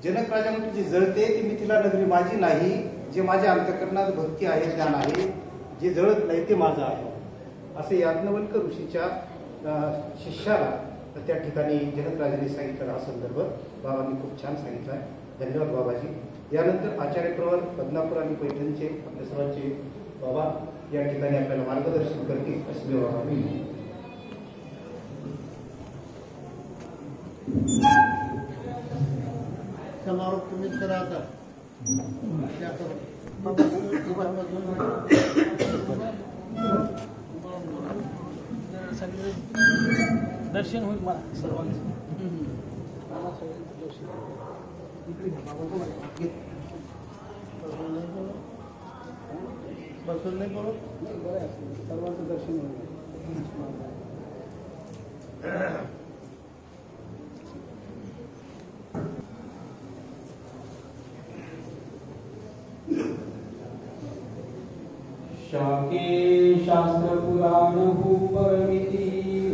जनक राजा म्हणतो जी जळते ती मिथिला नगरी माझी नाही, जे माझ्या अंतःकरणात भक्ती आहे, ज्ञान आहे, जे जळत नाही ते माझं आहे, असे याज्ञवल्क्य ऋषीच्या शिष्याला त्या ठिकाणी जनक राजाने सांगितलेला हा संदर्भ बाबांनी खूप छान सांगितला आहे. धन्यवाद बाबाजी. यानंतर आचार्य प्रवर बदनापूर आणि पैठणचे आपल्या सर्वांचे बाबा या ठिकाणी आपल्याला मार्गदर्शन करतील असले बाबा मी समारोप तुम्हीच करा आता. दर्शन होईल मला सर्वांचं. बसून नाही बोलत. सर्वांचं दर्शन होईल. शाके शास्त्र पुराण भूपरमिती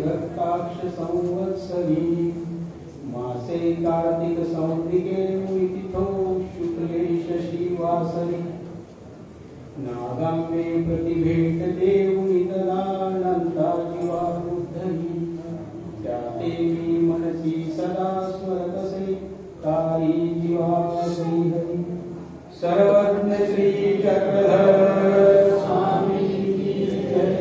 रक्ताक्ष संवत्सरी मासे कार्तिक संवृगे मुळितिथो शुक्ले शशिवासरी नागांबे प्रतिभेट देऊनी तदानंदा जीवा बुद्धरी त्याते मी मनसी सदा स्मरतसे तारी जीवा श्रीहरी. सर्वज्ञ श्री चक्रधर स्वामी की जय.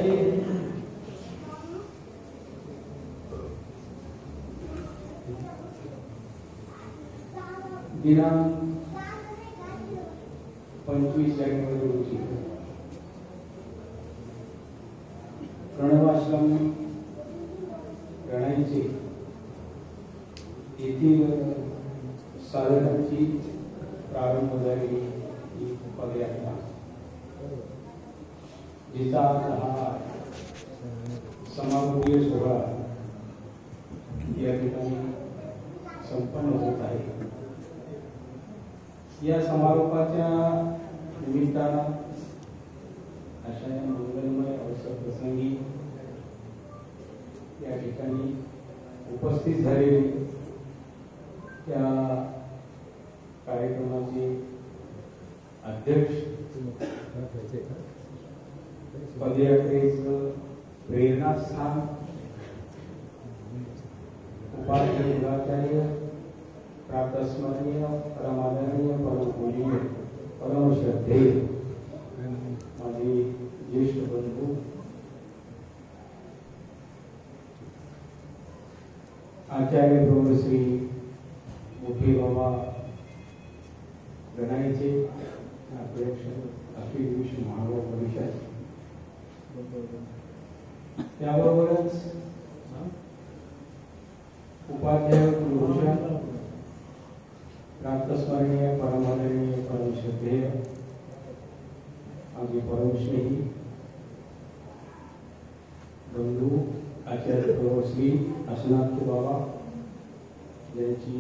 दिनांक 25 जानेवारी रोजी प्रणवाश्रम गणाईचे येथील साधकांची प्रारंभ झालेली ही पदयात्रा, जिचा हा समारोपीय सोहळा या ठिकाणी संपन्न होत आहे. या समारोपाच्या निमित्तानं अशा मंगलमय अवसर प्रसंगी या ठिकाणी उपस्थित झालेले त्या कार्यक्रमाचे अध्यक्ष, पदयात्रेचं प्रेरणास्थान उपाध्याय गुणाचार्य, प्रातस्मरणीय, परमादरणीय, परमपूजनीय, परमश्रद्धेय माझे ज्येष्ठ बंधू आचार्य प्रवर श्री मोठे बाबा गणाईचे अध्यक्ष अखिल विश्व महानुभाव परिषद, त्याबरोबरच उपाध्याय कुलभूषण, प्रातस्मरणीय, परमादरणीय, परमश्रद्धेय आमचे परमस्नेही बंधू आचार्य प्रवर श्री असनाथ बाबा यांची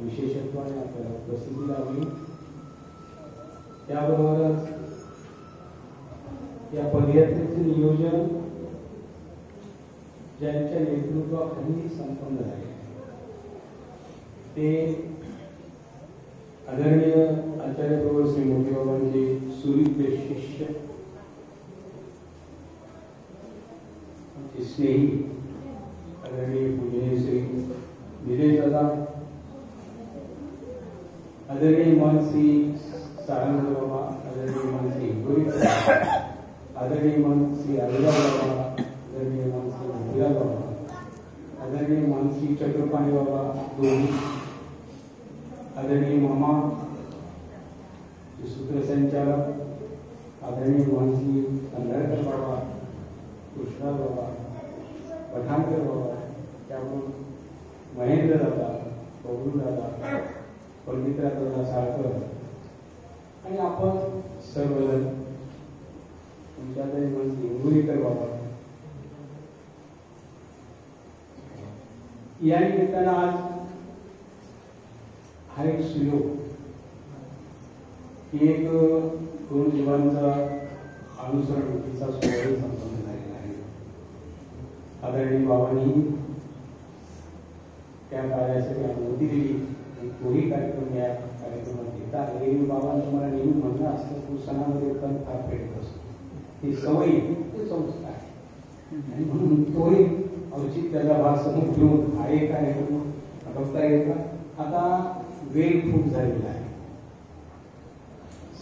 विशेषत्वाने आपल्याला उपस्थिती लावली. त्याबरोबरच या पदयात्रेचे नियोजन ज्यांच्या नेतृत्वाखाली संपन्न झाले ते आदरणीय आचार्य प्रवर श्री मोठे बाबांचे सुहृद शिष्य, स्नेही आदरणीय पूजनीय श्री विजय दादा, आदरणीय मान श्री सारंग बाबा, आदरणीय मान श्री हिंगोली, आदरणीय मान श्री अलिबाग बाबा, आदरणीय मान श्री मोतीलाल बाबा, आदरणीय मान श्री चक्रपाणी बाबा दोन्ही, आदरणीय मामा सूत्रसंचालक, आदरणीय मान श्री कंधारकर बाबा, कृष्णा बाबा, पठाणकर बाबा, त्यामुळे महेंद्र दादा, बबलू दादा, पंडितराव दादा साळकर आणि आपण सर्वजण तुमच्याकडे म्हणजे हिंगोलीकर बाबा या निमित्तानं आज हा एक सुयोग की एक गुरुजीवांचा अनुसरणुकीचा सोहळा संपन्न झालेला आहे. आदरणीय बाबांनी त्या कार्यासाठी अनुमती दिली आणि तोही कार्यक्रम या कार्यक्रमात घेता आदरणीय बाबांचं मला नेहमी म्हणणं असतं तू सणामध्ये पण फार फेडत असतो. ही सवय ते संस्कार आहे आणि म्हणून तोही औचित्याचा भाग समोर ठेवून हा एक कार्यक्रम बघता येईल का. आता वेळ खूप झालेला आहे.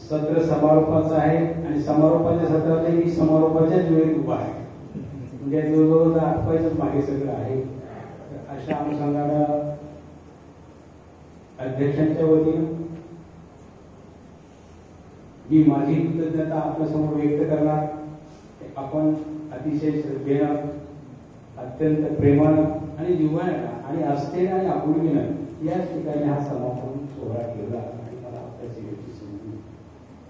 सत्र समारोपाचं आहे आणि समारोपाच्या सत्रातही समारोपाच्याच वेळेत उभा आहे. म्हणजे जवळजवळ आठवायचंच मागे सगळं आहे. अशा अनुषंगाने अध्यक्षांच्या वतीनं मी माझी कृतज्ञता आपल्यासमोर व्यक्त करणार. आपण अतिशय श्रद्धेनं अत्यंत प्रेमानं आणि जिव्हाळ्यानं आणि आस्थेनं आणि आपुलकीनं याच ठिकाणी हा समापन सोहळा केला आणि मला आपल्या सेवेची संधी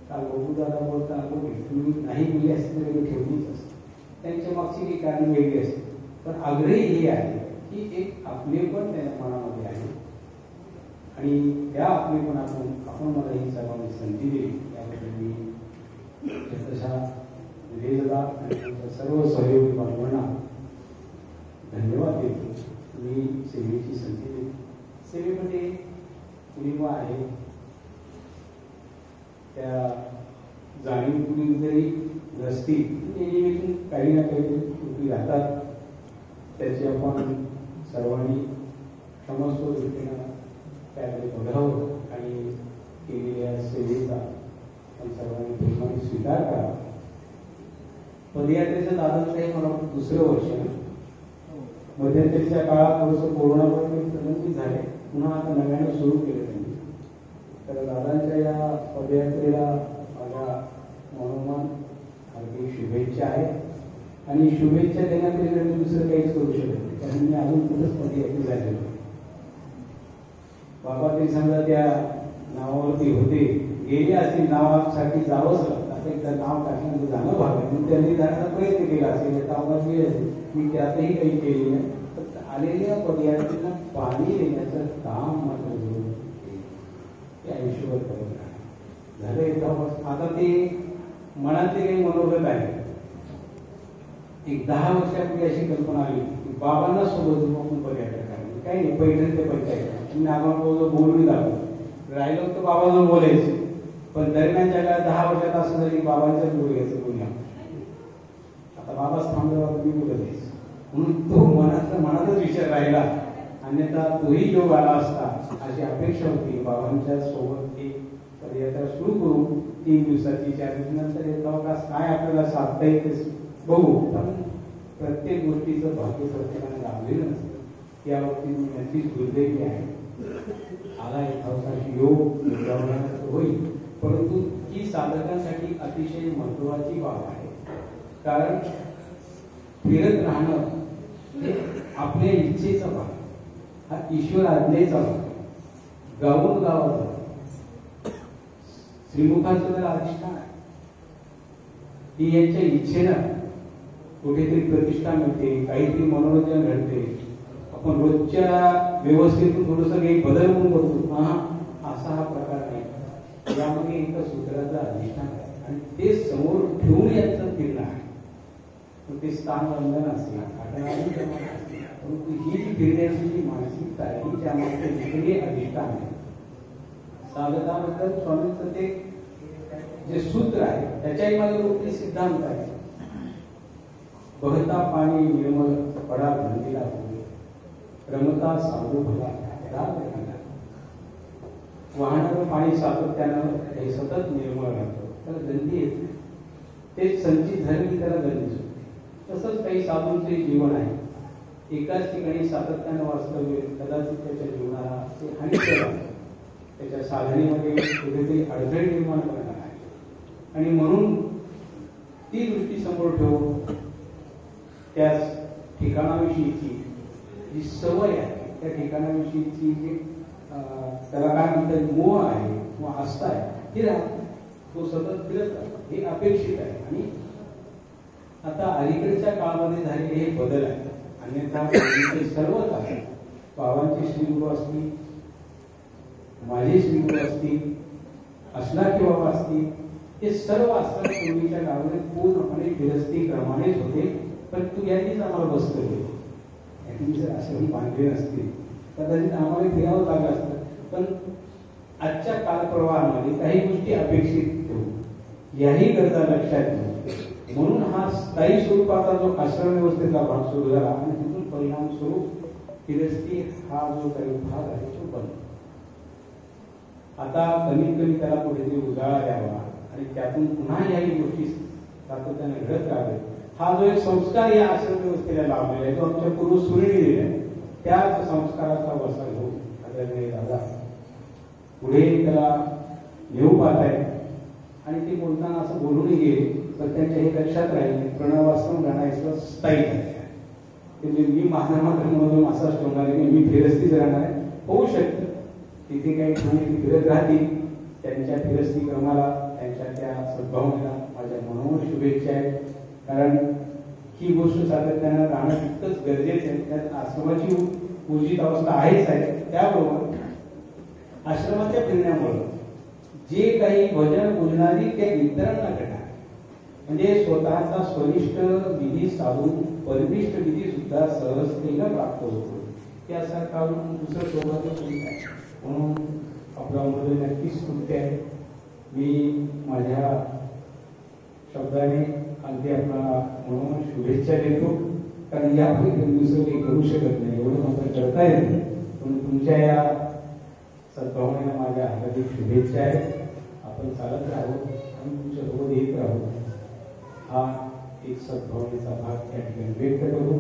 काल बबूदादा बोलताना तुम्ही नाही दिली असते तरी ठेवलीच असते. त्यांच्या मागची काही कारण वेगळी असते. पण आग्रही हे आहे की एक आपलेपण त्यांच्या मनामध्ये आहे आणि त्या आपलेपणातून आपण मला ही सर्वांनी संधी दिली याबद्दल मी तशा विजयदा आणि सर्व सहयोगी बांधवांना धन्यवाद देतो. मी सेवेची संधी देतो. सेवेमध्ये उणीवा आहे त्या जाणीव जरी नसती नेहमीतून काही ना काही त्रुटी राहतात. त्याची आपण सर्वांनी क्षमस्व दृष्टीनं त्याकडे बघावं आणि केलेल्या सेवेचा आपण सर्वांनी प्रेमाने स्वीकार करावा. पदयात्रेचं दादांचं मला दुसरं वर्ष आहे. मध्यंतरीच्या काळात थोडंसं कोरोनामुळे प्रलंबित झाले. पुन्हा आता नव्यानं सुरू केलं त्यांनी. तर दादांच्या या पदयात्रेला माझ्या मनोमन हार्दिक शुभेच्छा आहेत आणि शुभेच्छा देण्यापेक्षा मी दुसरं काहीच करू शकत नाही कारण मी अजून कुठंच पदयात्रे झालेलो. बाबा ते समजा त्या नावावरती होते गेले असतील नावासाठी जावंच लागतं. एकदा नाव टाकल्यानंतर जाणं भाग त्यांनी जाण्याचा प्रयत्न केला असेल तर मी त्यातही काही केले नाही. फक्त आलेल्या पदयात्रेला पाणी देण्याचं काम मात्र ते आयुष्यभर करत आहे. झालं एकदा आता ते मनातले काही मनोगत आहे. एक 10 वर्षापूर्वी अशी कल्पना आली की बाबांना सोबत आपण पदयात्रा करायची. काही नाही पैठण ते पंचायत नागाव बोलून दाखवू राहिलो तर बाबाजवळ बोलायचं. पण दरम्यानच्या काळात 10 वर्षात असं झालं की बाबांच्याच बोल घ्यायचं बोलण्या. आता बाबाच थांबल्यावर मी बोलत आहेस म्हणून तो मनातच विचार राहिला. अन्यथा तोही योग आला असता अशी अपेक्षा होती. बाबांच्या सोबत एक पदयात्रा सुरू करू 3 दिवसाची 4 दिवसानंतर येतावकास काय आपल्याला साधता येते बघू. पण प्रत्येक गोष्टीचं भाग्य प्रत्येकाने लाभलेलं नसतं. या बाबतीत मी नक्कीच दुर्दैवी आहे. आला एखादा योग होईल परंतु ही साधकांसाठी अतिशय महत्वाची बाब आहे. कारण फिरत राहणं हे आपल्या इच्छेचा भाग, हा ईश्वर आज्ञेचा भाग. गावून गावात श्रीमुखाचं जर अधिष्ठान आहे ती यांच्या इच्छेनं कुठेतरी प्रतिष्ठा मिळते, काहीतरी मनोरंजन घडते. आपण रोजच्या व्यवस्थेतून थोडस काही बदल होऊन बघतो. असा हा प्रकार नाही. यामध्ये एका सूत्राचं अधिष्ठान आहे आणि ते समोर ठेवून यांचं फिरणं आहे. ते स्थान बंधन असेल परंतु ही जी फिरण्याची जी मानसिकता आहे ही त्यामध्ये वेगळे अधिष्ठान आहे. साधकाबद्दल स्वामींचं ते जे सूत्र आहे त्याच्याही माझे कुठले सिद्धांत आहे. बहता पाणी निर्मल पडा धंदीला होते रमता साधू भला वाहणारं पाणी सातत्यानं हे सतत निर्मळ राहतं त्याला गंधी येते. ते संचित झाले की त्याला गंधी सुटते. तसंच काही साधूंचे जीवन आहे. एकाच ठिकाणी सातत्यानं वास्तव्य कदाचित त्याच्या जीवनाला ते हानिकर आहे. त्याच्या साधनेमध्ये कुठेतरी अडथळे निर्माण करणार आहे. आणि म्हणून ती दृष्टी समोर ठेवून त्याच ठिकाणाविषयीची जी सवय आहे त्या ठिकाणाविषयीची जी त्याला काय म्हणतात मोह आहे किंवा आस्था आहे हे तो सतत फिरत राहतो हे अपेक्षित आहे. आणि आता अलीकडच्या काळामध्ये झालेले हे बदल आहे. अन्यथा सर्वच आहे. बाबांचे श्रीगुरु असतील, माझे श्रीगुरु असतील असला की बाबा असतील, हे सर्व असतात पूर्वीच्या काळामध्ये पूर्णपणे फिरस्ती क्रमानेच होते. पण तू यांनीच आम्हाला बसलं गेलं, यांनी जर असंही बांधले नसते कदाचित आम्हाला फिरावं लागलं असतं. पण आजच्या कालप्रवाहामध्ये काही गोष्टी अपेक्षित ठेवू, याही गरजा लक्षात घेऊ म्हणून हा स्थायी स्वरूपाचा जो आश्रम व्यवस्थेचा भाग सुरू झाला आणि तिथून परिणाम स्वरूप फिरस्ती हा जो काही भाग आहे तो बनला. आता कमीत कमी त्याला कुठेतरी उजाळा द्यावा आणि त्यातून पुन्हा याही गोष्टी सातत्याने घडत राहावे. हा जो एक संस्कार या आश्रम व्यवस्थेला लाभलेला आहे, तो आमच्या पूर्वसुरीने दिलेला आहे, त्याच संस्काराचा वसा घेऊन आदरणीय दादा पुढे त्याला घेऊ पाहत आहे. आणि ते बोलताना असं बोलूनही गेले तर त्यांच्या हे लक्षात राहील प्रणवाश्रम गणायचं स्थायी झाले. म्हणजे मी महाराष्ट्रामधून असाच ठेवणार आहे की मी फिरस्तीच राहणार आहे. होऊ शकतं तिथे काही ठिकाणी फिरत राहतील, त्यांच्या फिरस्ती क्रमाला त्यांच्या त्या सद्भावनेला माझ्या मनोमन शुभेच्छा आहेत. कारण ही गोष्ट सातत्यानं राहणं तितकंच गरजेचं आहे. त्यात आश्रमाची ऊर्जित अवस्था आहेच आहे. त्याबरोबर आश्रमाच्या फिरण्यामुळे जे काही भजन पूजनादी ते इतरांना करणार, म्हणजे स्वतःचा स्वनिष्ठ विधी साधून परिनिष्ठ विधी सुद्धा सहजतेनं प्राप्त होतो. त्यासारखा दुसरं सौभाग्य कोणतं आहे. म्हणून आपल्यामध्ये नक्कीच स्तुत्य आहे. मी माझ्या शब्दाने अगदी आपल्याला म्हणून शुभेच्छा देतो. कारण यापैकी दुसरं काही करू शकत नाही, एवढं मात्र करता येत नाही. पण तुमच्या या सद्भावनेला माझ्या हार्दिक शुभेच्छा आहेत. आपण चालत राहू आणि तुमच्या सोबत येत राहू, हा एक सद्भावनेचा भाग या ठिकाणी व्यक्त करू.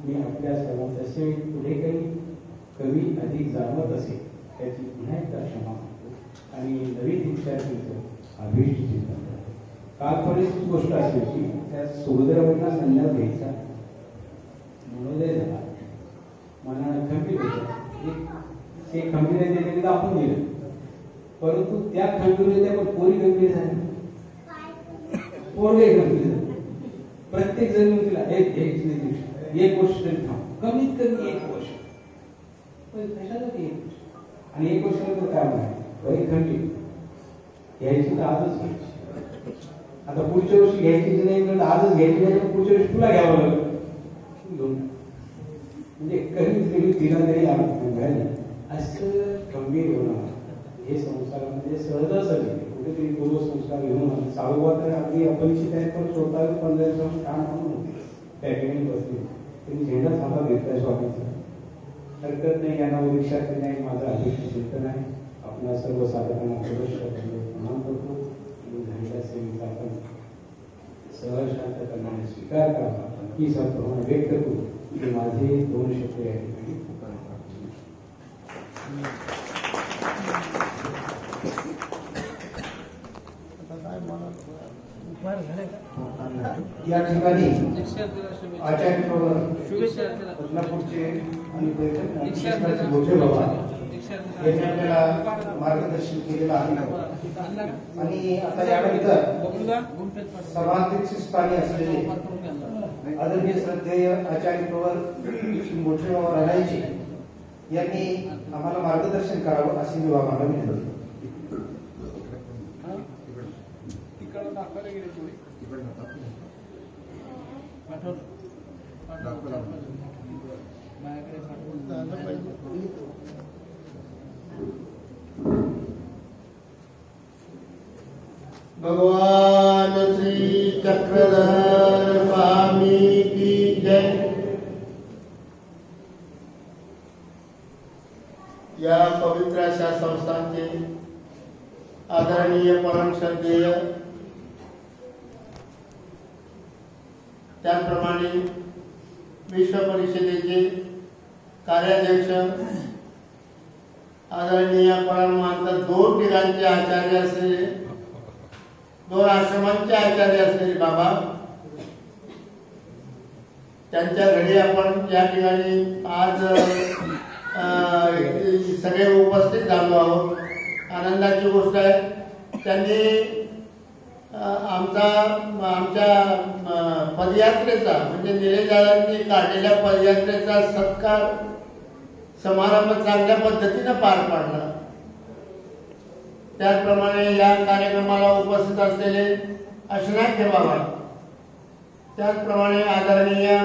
मी आपल्या सर्वांचे असे पुढे काही कमी अधिक जाणवत असेल त्याची पुन्हा एकदा क्षमा आणि नवीन इच्छा अभिष्ट चिंतन करतो. कालपर्यंत गोष्ट असायची त्या सुभद्राबाईंना संन्यास घ्यायचा मनोदय झाला, मनानं खंबीर होतं. ते खंबीर दिले आपण दिलं, परंतु त्या खंबीर पण पोरी गंभीर झाली, पोरगे गंभीर झाले. प्रत्येक जण तिला एक वर्ष तरी थांब, कमीत कमी 1 वर्ष. कशाला ते 1 वर्ष आणि 1 वर्ष काय म्हणाय खंबीर घ्यायची तर आजच घ्यायची. आता पुढच्या वर्षी घ्यायची नाही म्हणून आजच घ्यायची नाही, पुढच्या वर्षी तुला घ्यावं लागलं. म्हणजे कमीत कमी तिला तरी असं गंभीर होणं हे संस्कारामध्ये सहजच आहे. कुठेतरी पूर्वसंस्कार घेऊन साववा तर अगदी अपरिचित आहे, पण स्वतः 15 वर्ष काम म्हणून होते त्या ठिकाणी बसले. त्यांनी झेंडाच हातात घेतलाय स्वामीचा. हरकत नाही, यांना रिक्षात नाही. माझं अपेक्षा चिंतन आहे. आपल्या सर्व साधकांना प्रणाम करतो आणि झालेल्या सेवेचा आपण सहज शांतपणाने स्वीकार करावा ही सद्भावना व्यक्त करू. की माझे 2 शब्द या ठिकाणी या ठिकाणी आचार्य बदलापूरचे आणि मोठे बाबा यांनी आपल्याला मार्गदर्शन केलेलं आहे. आणि आता यानंतर सभाध्यक्ष स्थानी असलेले आदरणीय श्रद्धेय आचार्य प्रवर मोठे बाबा राणाईजी यांनी आम्हाला मार्गदर्शन करावं अशी मी बाबांना विनंती. भगवान श्री चक्रधर स्वामी की जय. या पवित्र अशा संस्थांचे आदरणीय परम श्रद्धेय त्याप्रमाणे विश्व परिषदेचे कार्याध्यक्ष आदरणीय परमानंद 2 ठिकाणचे आचार्य असलेले 2 आश्रमांचे आचार्य असलेले बाबा, त्यांच्या घरी आपण या ठिकाणी आज सगळे उपस्थित झालो आहोत. आनंदाची गोष्ट आहे. त्यांनी आमच्या पदयात्रेचा म्हणजे निलेदारांनी काढलेल्या पदयात्रेचा सत्कार समारंभ चांगल्या पद्धतीने पार पाडला. त्याचप्रमाणे या कार्यक्रमाला उपस्थित असलेले अशनाख्य बाबा, त्याचप्रमाणे आदरणीय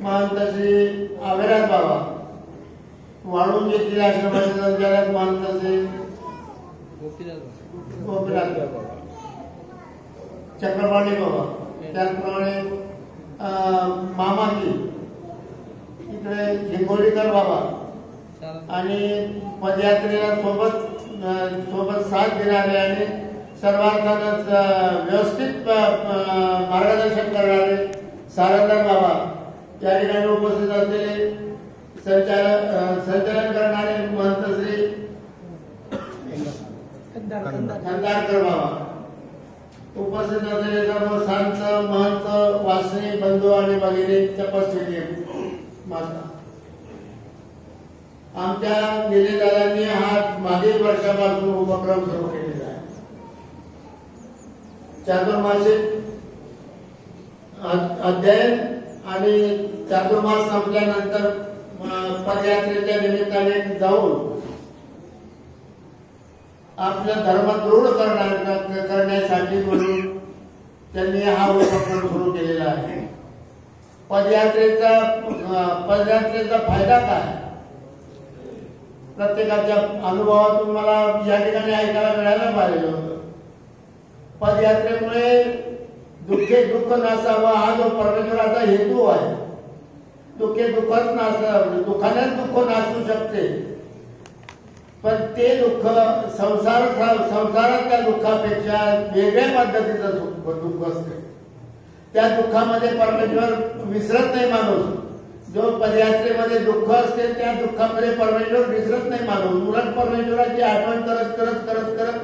महंत श्री अविराज बाबा, वाळूंज येथील आश्रमाचे संचालक महंत श्री गोपीनाथ बाबा, चक्रपाणी बाबा, त्याचप्रमाणे मामाजी इकडे हिंगोलीकर बाबा आणि पदयात्रेला सोबत साथ देणारे आणि सर्वांनाच व्यवस्थित मार्गदर्शन करणारे सारंगधाम बाबा, या ठिकाणी उपस्थित असलेले संचालन करणारे महंत श्री खंदारकर बाबा, उपस्थित असलेले सर्व संत महंत वासनी बंधू आणि भगिनी तपस्वी माता. आमच्या निलेदारांनी हा मागील वर्षापासून उपक्रम सुरू केलेला आहे. चातुर्मासिक अध्ययन आणि चातुर्मास संपल्यानंतर पदयात्रेच्या निमित्ताने जाऊन आपलं धर्म दृढ करण्यासाठी म्हणून त्यांनी हा उपक्रम सुरू केलेला आहे. पदयात्रेचा फायदा काय, प्रत्येकाच्या अनुभवातून मला या ठिकाणी ऐकायला मिळायला पाहिजे होतं. पदयात्रेमुळे दुःख नासावं हा जो परमेश्वराचा हेतू आहे. दुःखच नासावं, दुःखानेच दुःख नासू शकते, पण ते दुःख संसारातल्या दुःखापेक्षा वेगळ्या पद्धतीचं दुःख असते. त्या दुःखामध्ये परमेश्वर विसरत नाही माणूस. जो पदयात्रेमध्ये दुःख असते त्या दुःखामध्ये परमेश्वर विसरत नाही माणूस. उलट परमेश्वराची आठवण करत करत करत करत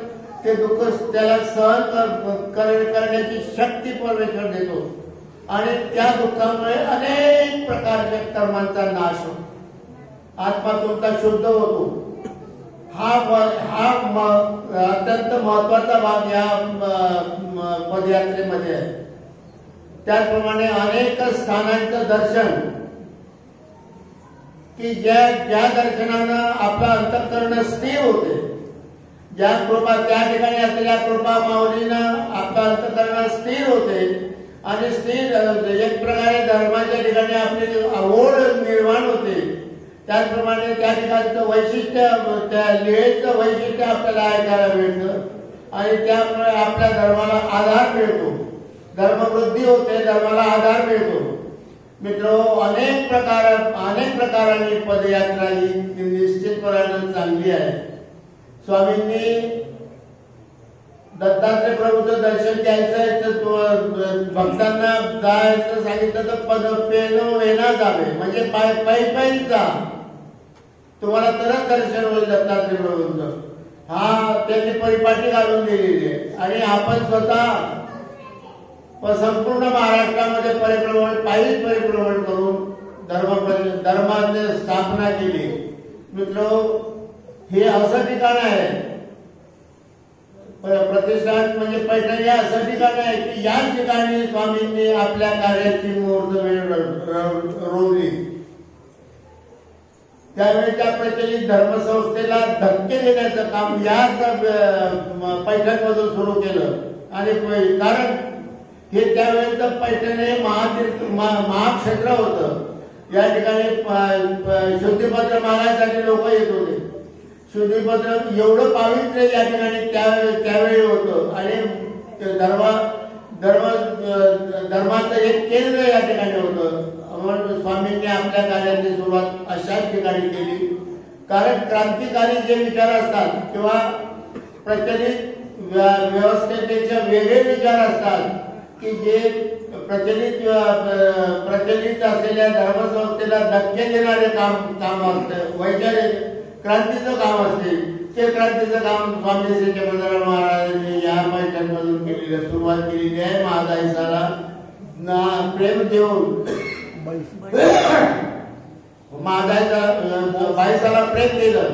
ते दुःख त्याला सहन करण्याची शक्ती परमेश्वर देतो आणि त्या दुःखामुळे अनेक प्रकारच्या कर्मांचा नाश होतो. आत्मा तुमचा शुद्ध होतो. हा अत्यंत महत्वाचा भाग या पदयात्रेमध्ये आहे. त्याचप्रमाणे अनेक स्थानांचं दर्शन की ज्या दर्शनानं आपलं अंतःकरण स्थिर होते, ज्या कृपा त्या ठिकाणी असलेल्या कृपा माऊलीनं आपलं अंतःकरण स्थिर होते आणि स्थिर एक प्रकारे धर्माच्या ठिकाणी आपली आवड निर्माण होते. त्याचप्रमाणे त्या ठिकाणचं वैशिष्ट्य, त्या लीळेचं वैशिष्ट्य आपल्याला ऐकायला मिळतं आणि त्यामुळे आपल्या धर्माला आधार मिळतो, धर्मवृद्धी होते, धर्माला आधार मिळतो. मित्र, अनेक प्रकारांनी पदयात्रा ही निश्चितपणे चांगली आहे. स्वामींनी दत्तात्रय प्रभूचं दर्शन घ्यायचं तर भक्तांना जायचं सांगितलं तर पदपेनो वेना जावे, म्हणजे पायी जा, तुम्हाला तरच दर्शन होईल दत्तात्रय प्रभूंचं. हा त्यांनी परिपाटी घालून दिलेली आहे आणि आपण स्वतः संपूर्ण महाराष्ट्रामध्ये पायीच परिभ्रमण करून धर्माची स्थापना केली. मित्र, हे असं ठिकाण आहे, प्रतिष्ठान म्हणजे पैठण हे असं ठिकाण आहे की या ठिकाणी स्वामींनी आपल्या कार्याची मुहूर्त रोवली. त्यावेळेच्या प्रचलित धर्मसंस्थेला धक्के देण्याचं काम या पैठणमधून सुरू केलं आणि कारण हे त्यावेळेचं पैठण हे महाक्षेत्र होतं. या ठिकाणी शुद्धीपत्र मागायसाठी लोक येत होते. शुद्धीपत्र एवढं पावित्र्य या ठिकाणी त्यावेळी होतं आणि धर्माचं एक केंद्र या ठिकाणी होतं. स्वामींनी आपल्या कार्याची सुरुवात अशाच ठिकाणी केली. कारण क्रांतिकारी जे विचार असतात किंवा प्रचलित व्यवस्थेपेक्षा वेगळे विचार असतात की जे प्रचलित असलेल्या धर्मसंस्थेला धक्के देणारे काम असतं, वैचारिक क्रांतीचं काम असते. ते क्रांतीचं काम स्वामी श्री चक्रधर महाराजांनी या पैठणमधून केलेलं सुरुवात केलेली आहे. महादायसाला प्रेम देऊन बाईसाला प्रेम दिलं.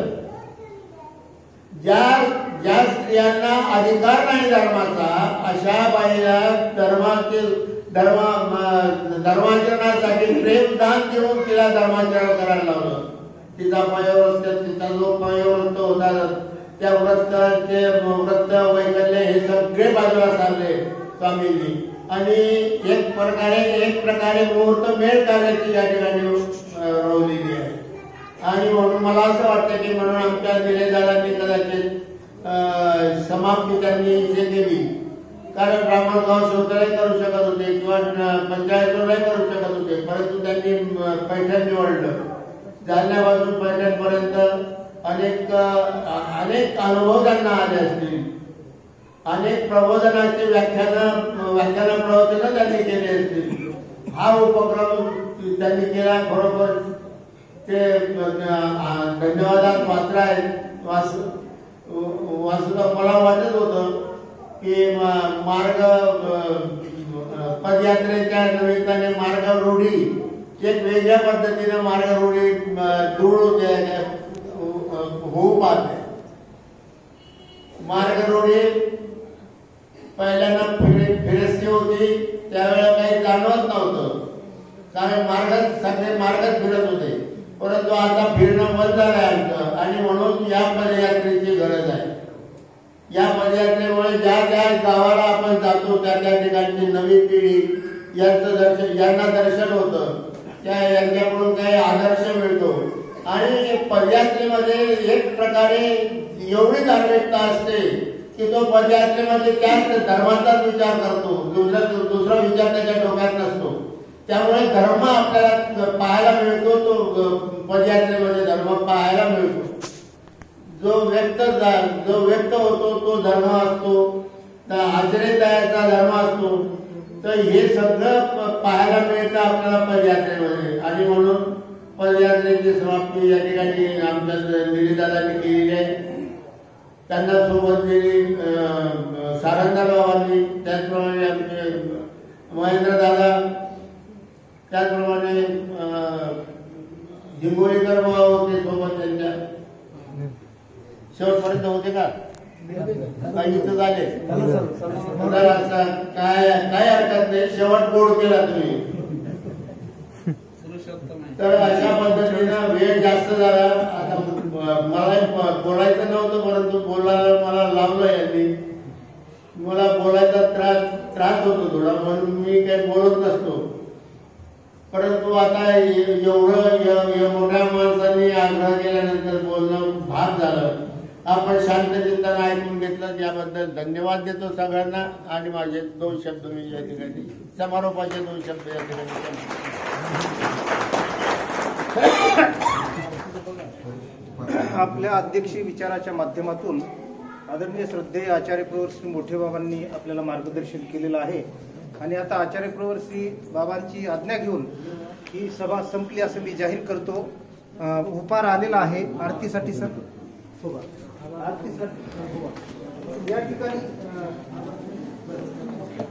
ज्या स्त्रियांना अधिकार नाही धर्माचा, अशा बाईला धर्माचरणासाठी प्रेमदान देऊन तिला धर्माचरण करायला लावलं. तिचा जो पयोवृत्त होता त्या व्रताचे व्रत वैकल्य हे सगळे बाजूला सारले स्वामींनी आणि एक प्रकारे मुहूर्त मेळ कार्याची या ठिकाणी रोवलेली आहे. आणि म्हणून मला असं वाटतं की म्हणून आमच्या दिलेदारांनी कदाचित समाप्ती त्यांनी जे केली, कारण ब्राह्मणगाव शौचालय करू शकत होते किंवा पंचायतोलय करू शकत होते, परंतु त्यांनी पैठण निवडलं. जालन्यापासून पैठणपर्यंत अनेक अनुभव त्यांना आले असतील, अनेक प्रबोधनाचे व्याख्यान प्रवचन त्यांनी केले असतील. हा उपक्रम त्यांनी केला, बरोबर ते धन्यवादात पात्र आहेत. वासुदा मला वाटत होतं की मार्ग पदयात्रेच्या निमित्ताने मार्ग रूढी एक वेगळ्या पद्धतीने मार्ग रूढी दूर होऊ पाहते. मार्ग रूढी पहिल्यांदा फिरस्ती होती, त्यावेळेला काही जाणवत नव्हतं, कारण सगळे मार्गच फिरत होते. परंतु आता फिरणं बंद झालं आमचं आणि म्हणून या पदयात्रेची गरज आहे. या पदयात्रेमुळे ज्या गावाला आपण जातो त्या ठिकाणची नवी पिढी यांना दर्शन होतं, यांच्याकडून काही आदर्श मिळतो. आणि पदयात्रेमध्ये एक प्रकारे एवढी धार्मिकता असते की तो पदयात्रेमध्ये त्याच धर्माचाच विचार करतो, दुसरा विचार त्याच्या डोक्यात नसतो. त्यामुळे धर्म आपल्याला पाहायला मिळतो, तो पदयात्रेमध्ये धर्म पाहायला मिळतो. जो व्यक्त होतो तो धर्म असतो, आचरेचा धर्म असतो. तर हे सगळं पाहायला मिळतं आपल्याला पदयात्रेमध्ये. आणि म्हणून पदयात्रेची समाप्ती या ठिकाणी आमच्या निरीदादांनी केलेली आहे. त्यांना सोबत दिली सारंगदार बाबांनी, त्याचप्रमाणे आमचे महेंद्र दादा, त्याचप्रमाणे हिंगोलीकर बाबा होते सोबत त्यांच्या. शेवटपर्यंत होते का काही इथं झाले काय हरकत नाही, शेवट गोड केला तुम्ही. तर अशा पद्धतीनं वेळ जास्त झाला. आता मला बोलायचं नव्हतं, परंतु बोलायला मला लावलं यांनी. मला बोलायचा त्रास होतो थोडा, म्हणून मी काही बोलत नसतो. परंतु आता एवढं मोठ्या माणसांनी आग्रह केल्यानंतर बोलणं भाग झालं. आपण शांत चिंतन ऐकून घेतलं, याबद्दल धन्यवाद देतो सगळ्यांना. आणि माझे 2 शब्द मी या ठिकाणी समारोपाचे 2 शब्द या ठिकाणी. आपल्या अध्यक्षीय विचाराच्या माध्यमातून आदरणीय श्रद्धेय आचार्य प्रवर श्री मोठे बाबांनी आपल्याला मार्गदर्शन केलेलं आहे. आणि आता आचार्य प्रवर श्री बाबांची आज्ञा घेऊन ही सभा संपली असं मी जाहीर करतो. उपार आलेला आहे आरतीसाठी. सर आरतीसाठी या ठिकाणी